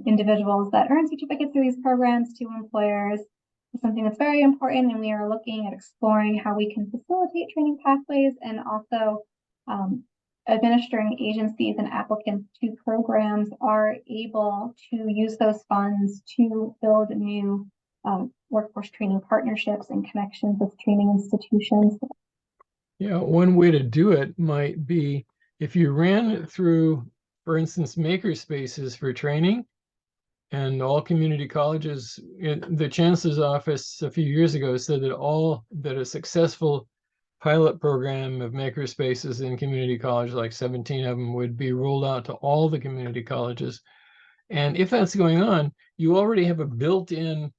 individuals that earn certificates through these programs to employers is something that's very important, and we are looking at exploring how we can facilitate training pathways, and also administering agencies and applicants to programs are able to use those funds to build new workforce training partnerships and connections with training institutions. Yeah, one way to do it might be if you ran through, for instance, makerspaces for training, and all community colleges, the chancellor's office a few years ago said that a successful pilot program of makerspaces in community college, like 17 of them, would be rolled out to all the community colleges. And if that's going on, you already have a built-in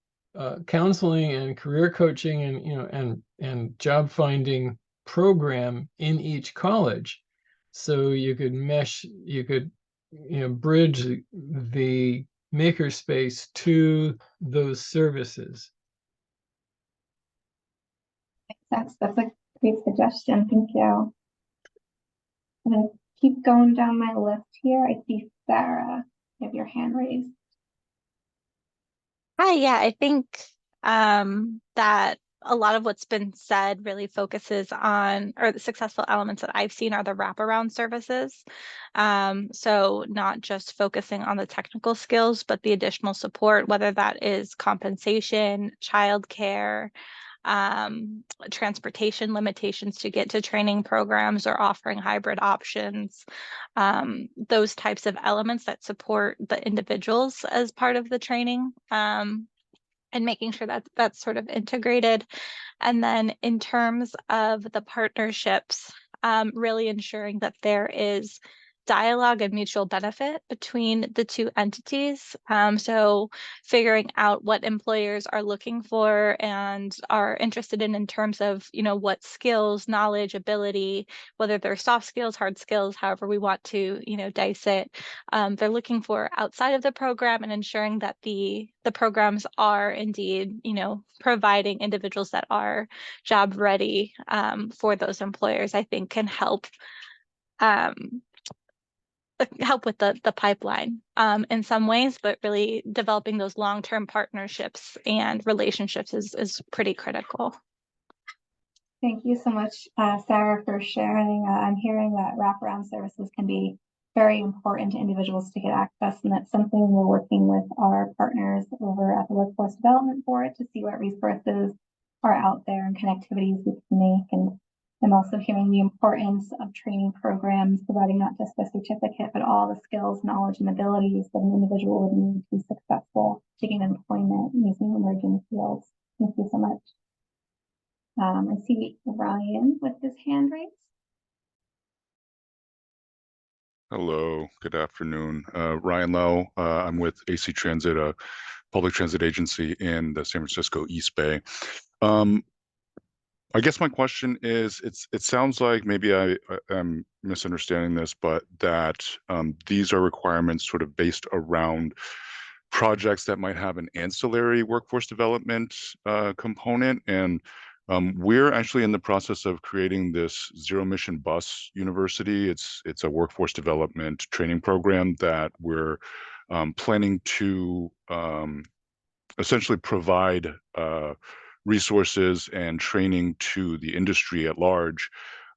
counseling and career coaching and job finding program in each college. So you could bridge the makerspace to those services. That's a great suggestion. Thank you. I'm going to keep going down my list here. I see Sarah, you have your hand raised. Hi, yeah, I think that a lot of what's been said really focuses on, or the successful elements that I've seen are the wraparound services. So not just focusing on the technical skills, but the additional support, whether that is compensation, childcare, transportation limitations to get to training programs, or offering hybrid options, those types of elements that support the individuals as part of the training, and making sure that that's sort of integrated. And then in terms of the partnerships, really ensuring that there is dialogue and mutual benefit between the two entities. So figuring out what employers are looking for and are interested in terms of, what skills, knowledge, ability, whether they're soft skills, hard skills, however we want to, dice it, they're looking for outside of the program, and ensuring that the programs are indeed, providing individuals that are job ready for those employers, I think can help with the pipeline in some ways, but really developing those long-term partnerships and relationships is pretty critical. Thank you so much, Sarah, for sharing. I'm hearing that wraparound services can be very important to individuals to get access, and that's something we're working with our partners over at the Workforce Development Board to see what resources are out there and connectivities we can make. And I'm also hearing the importance of training programs, providing not just a certificate, but all the skills, knowledge, and abilities that an individual would need to be successful seeking employment using emerging fields. Thank you so much. I see Ryan with his hand raised. Hello, good afternoon. Ryan Lowe. I'm with AC Transit, a public transit agency in the San Francisco East Bay. I guess my question is, it sounds like maybe I'm misunderstanding this, but that these are requirements sort of based around projects that might have an ancillary workforce development component. And we're actually in the process of creating this zero emission bus university. It's a workforce development training program that we're planning to essentially provide resources and training to the industry at large.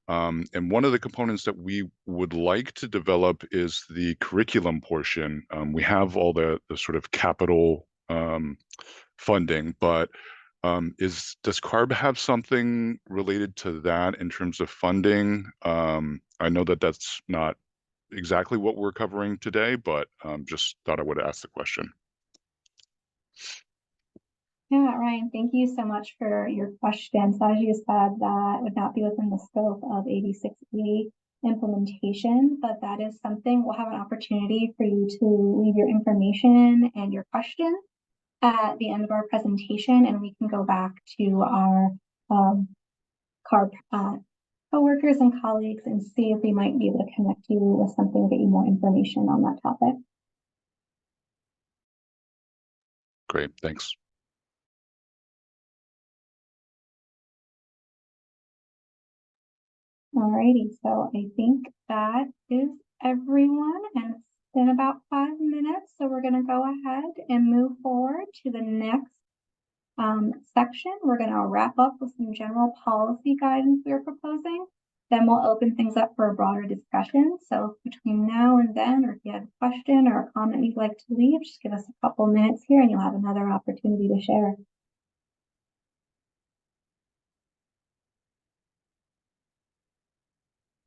And one of the components that we would like to develop is the curriculum portion. We have all the sort of capital funding, but does CARB have something related to that in terms of funding? I know that that's not exactly what we're covering today, but just thought I would ask the question. Yeah, Ryan, thank you so much for your question. So as you said, that would not be within the scope of AB 680 implementation, but that is something we'll have an opportunity for you to leave your information and your questions at the end of our presentation, and we can go back to our CARB coworkers and colleagues and see if we might be able to connect you with something, get you more information on that topic. Great, thanks. Alrighty, so I think that is everyone, and it's been about 5 minutes, so we're going to go ahead and move forward to the next section. We're going to wrap up with some general policy guidance we're proposing. Then we'll open things up for a broader discussion. So between now and then, or if you have a question or a comment you'd like to leave, just give us a couple minutes here and you'll have another opportunity to share.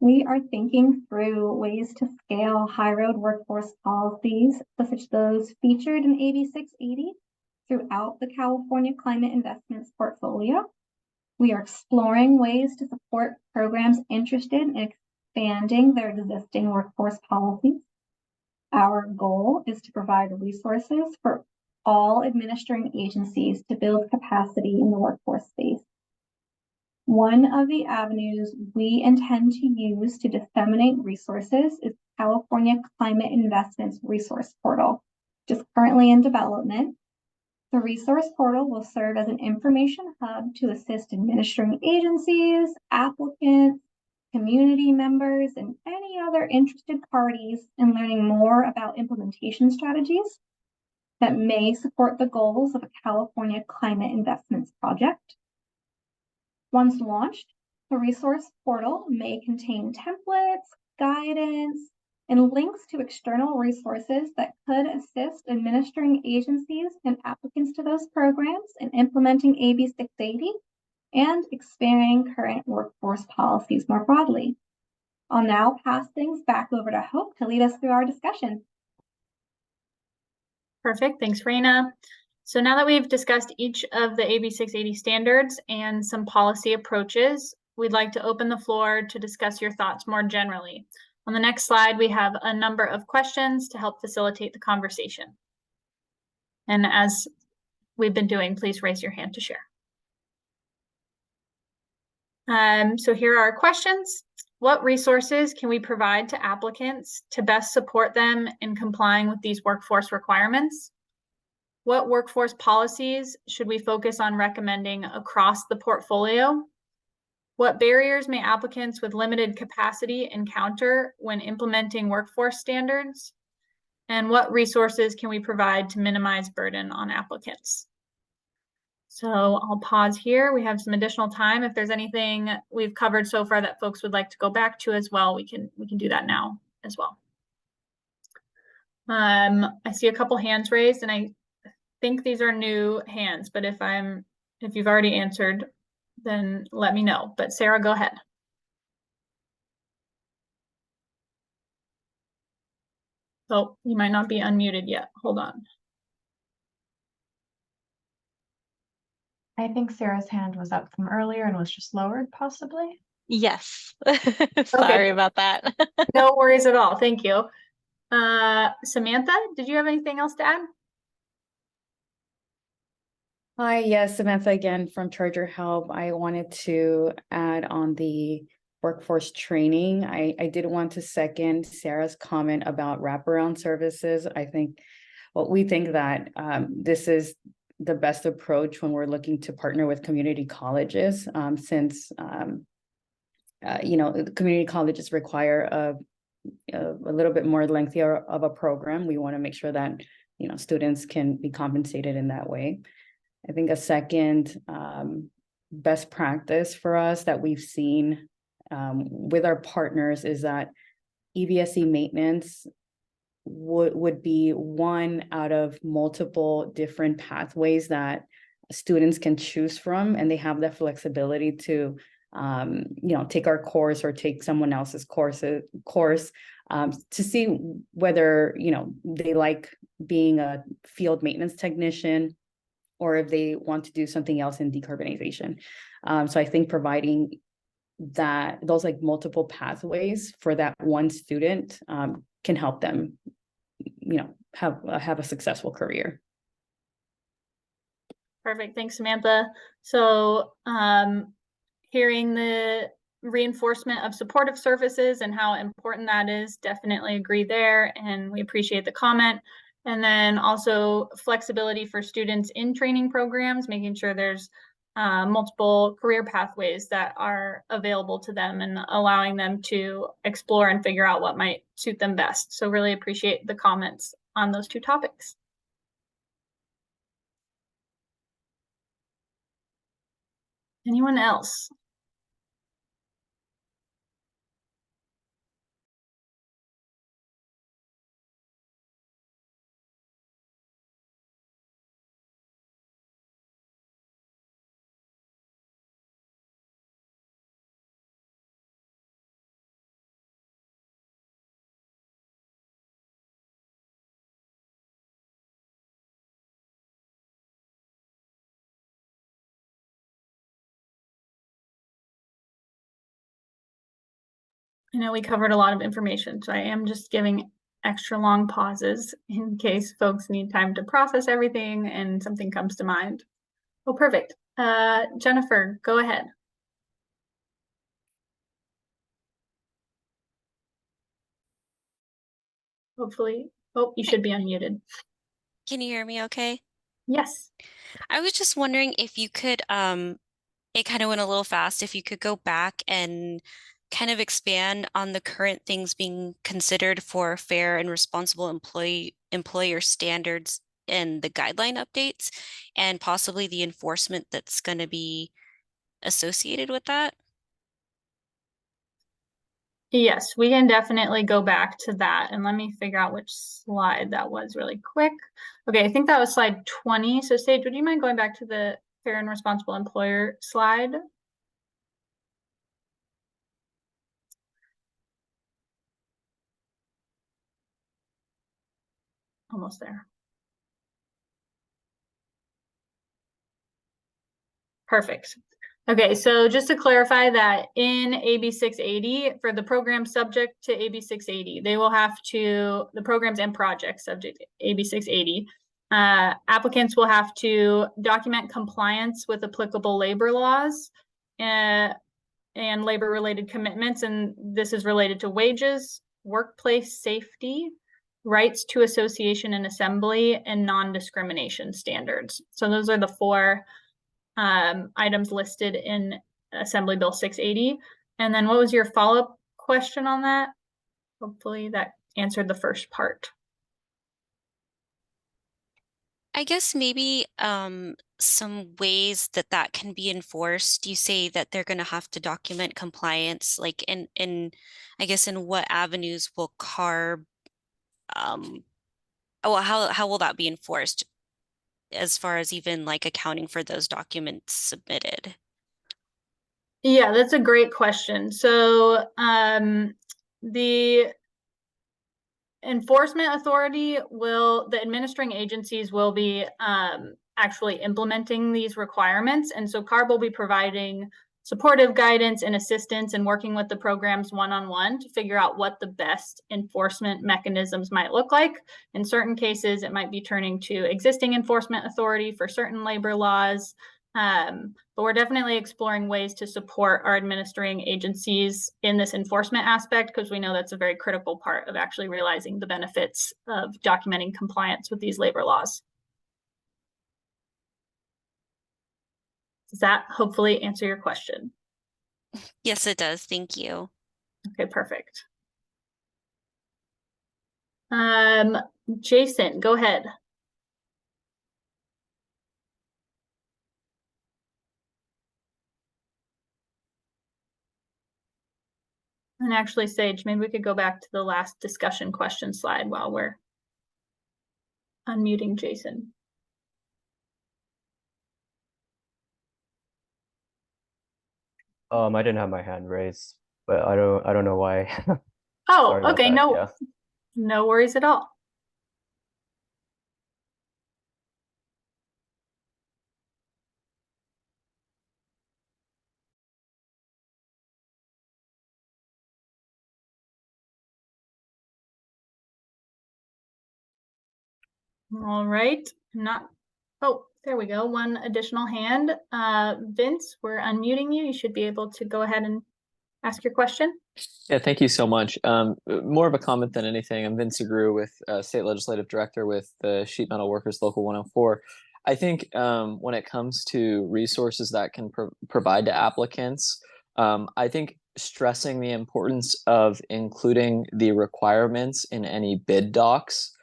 We are thinking through ways to scale high road workforce policies, such as those featured in AB 680 throughout the California Climate Investments portfolio. We are exploring ways to support programs interested in expanding their existing workforce policies. Our goal is to provide resources for all administering agencies to build capacity in the workforce space. One of the avenues we intend to use to disseminate resources is California Climate Investments Resource Portal, which is currently in development. The resource portal will serve as an information hub to assist administering agencies, applicants, community members, and any other interested parties in learning more about implementation strategies that may support the goals of a California Climate Investments project. Once launched, the resource portal may contain templates, guidance, and links to external resources that could assist administering agencies and applicants to those programs in implementing AB 680 and expanding current workforce policies more broadly. I'll now pass things back over to Hope to lead us through our discussion. Perfect. Thanks, Raina. So now that we've discussed each of the AB 680 standards and some policy approaches, we'd like to open the floor to discuss your thoughts more generally. On the next slide, we have a number of questions to help facilitate the conversation. And as we've been doing, please raise your hand to share. So here are our questions. What resources can we provide to applicants to best support them in complying with these workforce requirements? What workforce policies should we focus on recommending across the portfolio? What barriers may applicants with limited capacity encounter when implementing workforce standards? And what resources can we provide to minimize burden on applicants? So I'll pause here. We have some additional time. If there's anything we've covered so far that folks would like to go back to as well, we can do that now as well. I see a couple hands raised, and I think these are new hands, but if you've already answered, then let me know. But Sarah, go ahead. Oh, you might not be unmuted yet. Hold on. I think Sarah's hand was up from earlier and was just lowered, possibly. Yes. Sorry about that. No worries at all. Thank you. Samantha, did you have anything else to add? Hi, yes, Samantha again from Charger Help. I wanted to add on the workforce training. I did want to second Sarah's comment about wraparound services. We think that this is the best approach when we're looking to partner with community colleges, since community colleges require a little bit more lengthier of a program. We want to make sure that students can be compensated in that way. I think a second best practice for us that we've seen with our partners is that EVSE maintenance would be one out of multiple different pathways that students can choose from, and they have the flexibility to take our course or take someone else's course to see whether they like being a field maintenance technician or if they want to do something else in decarbonization. So I think providing those like multiple pathways for that one student can help them, have a successful career. Perfect. Thanks, Samantha. So hearing the reinforcement of supportive services and how important that is, definitely agree there. And we appreciate the comment. And then also flexibility for students in training programs, making sure there's multiple career pathways that are available to them and allowing them to explore and figure out what might suit them best. So really appreciate the comments on those two topics. Anyone else? I know we covered a lot of information, so I am just giving extra long pauses in case folks need time to process everything and something comes to mind. Oh, perfect. Jennifer, go ahead. Hopefully, you should be unmuted. Can you hear me okay? Yes. I was just wondering if you could, it kind of went a little fast, if you could go back and kind of expand on the current things being considered for fair and responsible employer standards and the guideline updates, and possibly the enforcement that's going to be associated with that. Yes, we can definitely go back to that. And let me figure out which slide that was really quick. Okay, I think that was slide 20. So Sage, would you mind going back to the fair and responsible employer slide? Almost there. Perfect. Okay, so just to clarify that in AB 680, for the programs subject to AB 680, they will have to, the programs and projects subject to AB 680, applicants will have to document compliance with applicable labor laws and labor-related commitments, and this is related to wages, workplace safety, rights to association and assembly, and non-discrimination standards. So those are the four items listed in Assembly Bill 680. And then what was your follow-up question on that? Hopefully that answered the first part. I guess maybe some ways that that can be enforced. You say that they're going to have to document compliance, like in I guess in what avenues will CARB how will that be enforced as far as even like accounting for those documents submitted? Yeah, that's a great question. So the enforcement authority the administering agencies will be actually implementing these requirements. And so CARB will be providing supportive guidance and assistance and working with the programs one-on-one to figure out what the best enforcement mechanisms might look like. In certain cases, it might be turning to existing enforcement authority for certain labor laws. But we're definitely exploring ways to support our administering agencies in this enforcement aspect, because we know that's a very critical part of actually realizing the benefits of documenting compliance with these labor laws. Does that hopefully answer your question? Yes, it does. Thank you. Okay, perfect. Jason, go ahead. And actually, Sage, maybe we could go back to the last discussion question slide while we're unmuting Jason. I didn't have my hand raised, but I don't know why. Oh, Sorry about okay, that. no worries at all. All right, oh, there we go. One additional hand. Vince, we're unmuting you. You should be able to go ahead and ask your question. Yeah, thank you so much. More of a comment than anything. I'm Vince Agru with State Legislative Director with the Sheet Metal Workers Local 104. I think when it comes to resources that can provide to applicants, I think stressing the importance of including the requirements in any bid docs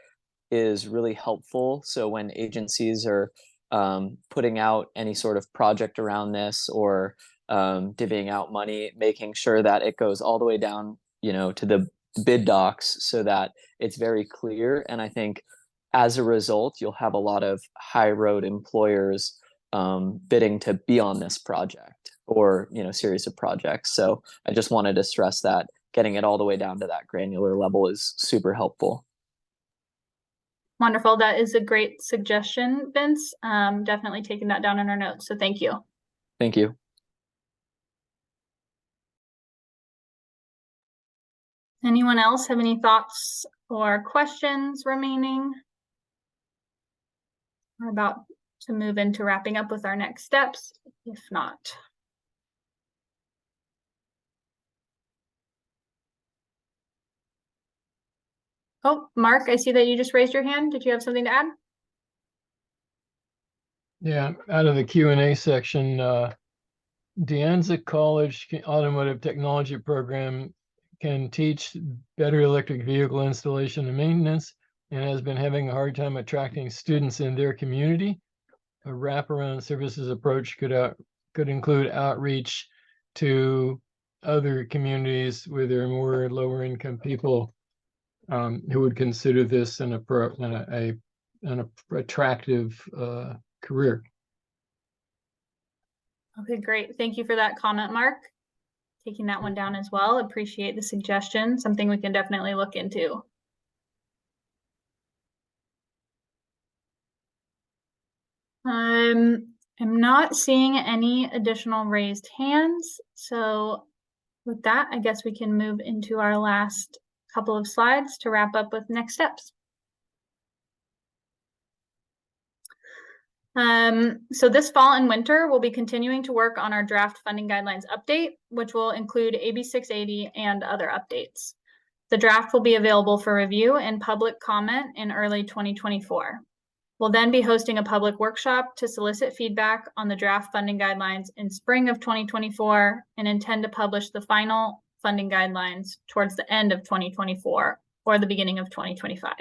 is really helpful. So when agencies are putting out any sort of project around this or divvying out money, making sure that it goes all the way down, to the bid docs so that it's very clear. And I think as a result, you'll have a lot of high road employers bidding to be on this project or, series of projects. So I just wanted to stress that getting it all the way down to that granular level is super helpful. Wonderful. That is a great suggestion, Vince. Definitely taking that down in our notes. So thank you. Thank you. Anyone else have any thoughts or questions remaining? We're about to move into wrapping up with our next steps, if not. Oh, Mark, I see that you just raised your hand. Did you have something to add? Yeah, out of the Q&A section, De Anza College Automotive Technology Program can teach better electric vehicle installation and maintenance and has been having a hard time attracting students in their community. A wraparound services approach could include outreach to other communities where there are more lower income people who would consider this an attractive career. Okay, great. Thank you for that comment, Mark. Taking that one down as well. Appreciate the suggestion. Something we can definitely look into. I'm not seeing any additional raised hands. So with that, I guess we can move into our last couple of slides to wrap up with next steps. So this fall and winter, we'll be continuing to work on our draft funding guidelines update, which will include AB 680 and other updates. The draft will be available for review and public comment in early 2024. We'll then be hosting a public workshop to solicit feedback on the draft funding guidelines in spring of 2024 and intend to publish the final funding guidelines towards the end of 2024 or the beginning of 2025.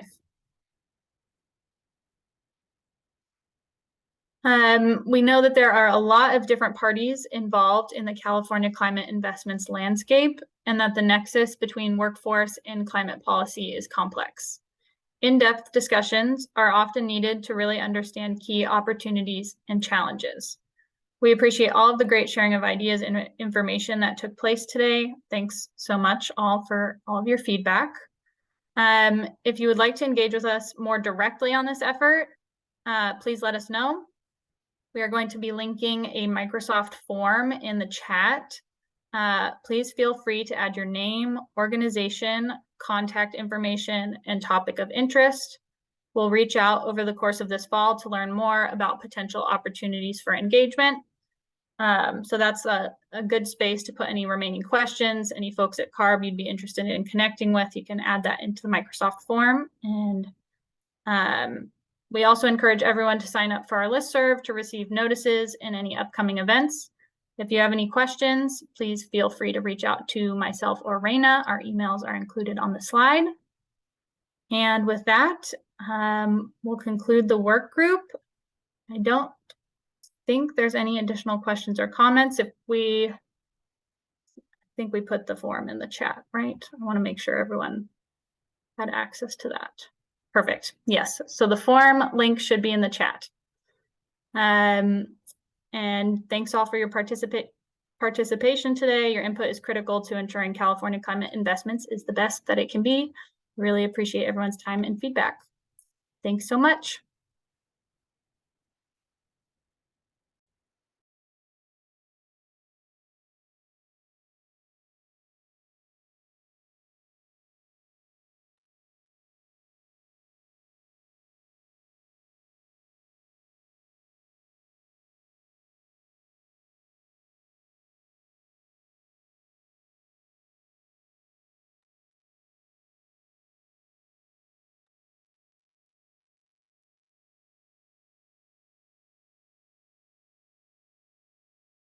We know that there are a lot of different parties involved in the California climate investments landscape, and that the nexus between workforce and climate policy is complex. In-depth discussions are often needed to really understand key opportunities and challenges. We appreciate all of the great sharing of ideas and information that took place today. Thanks so much all for all of your feedback. If you would like to engage with us more directly on this effort, please let us know. We are going to be linking a Microsoft form in the chat. Please feel free to add your name, organization, contact information, and topic of interest. We'll reach out over the course of this fall to learn more about potential opportunities for engagement. So that's a good space to put any remaining questions. Any folks at CARB you'd be interested in connecting with, you can add that into the Microsoft form. And we also encourage everyone to sign up for our listserv to receive notices in any upcoming events. If you have any questions, please feel free to reach out to myself or Raina. Our emails are included on the slide. And with that, we'll conclude the work group. I don't think there's any additional questions or comments. I think we put the form in the chat, right? I want to make sure everyone had access to that. Perfect. Yes. So the form link should be in the chat. And thanks all for your participation today. Your input is critical to ensuring California climate investments is the best that it can be. Really appreciate everyone's time and feedback. Thanks so much.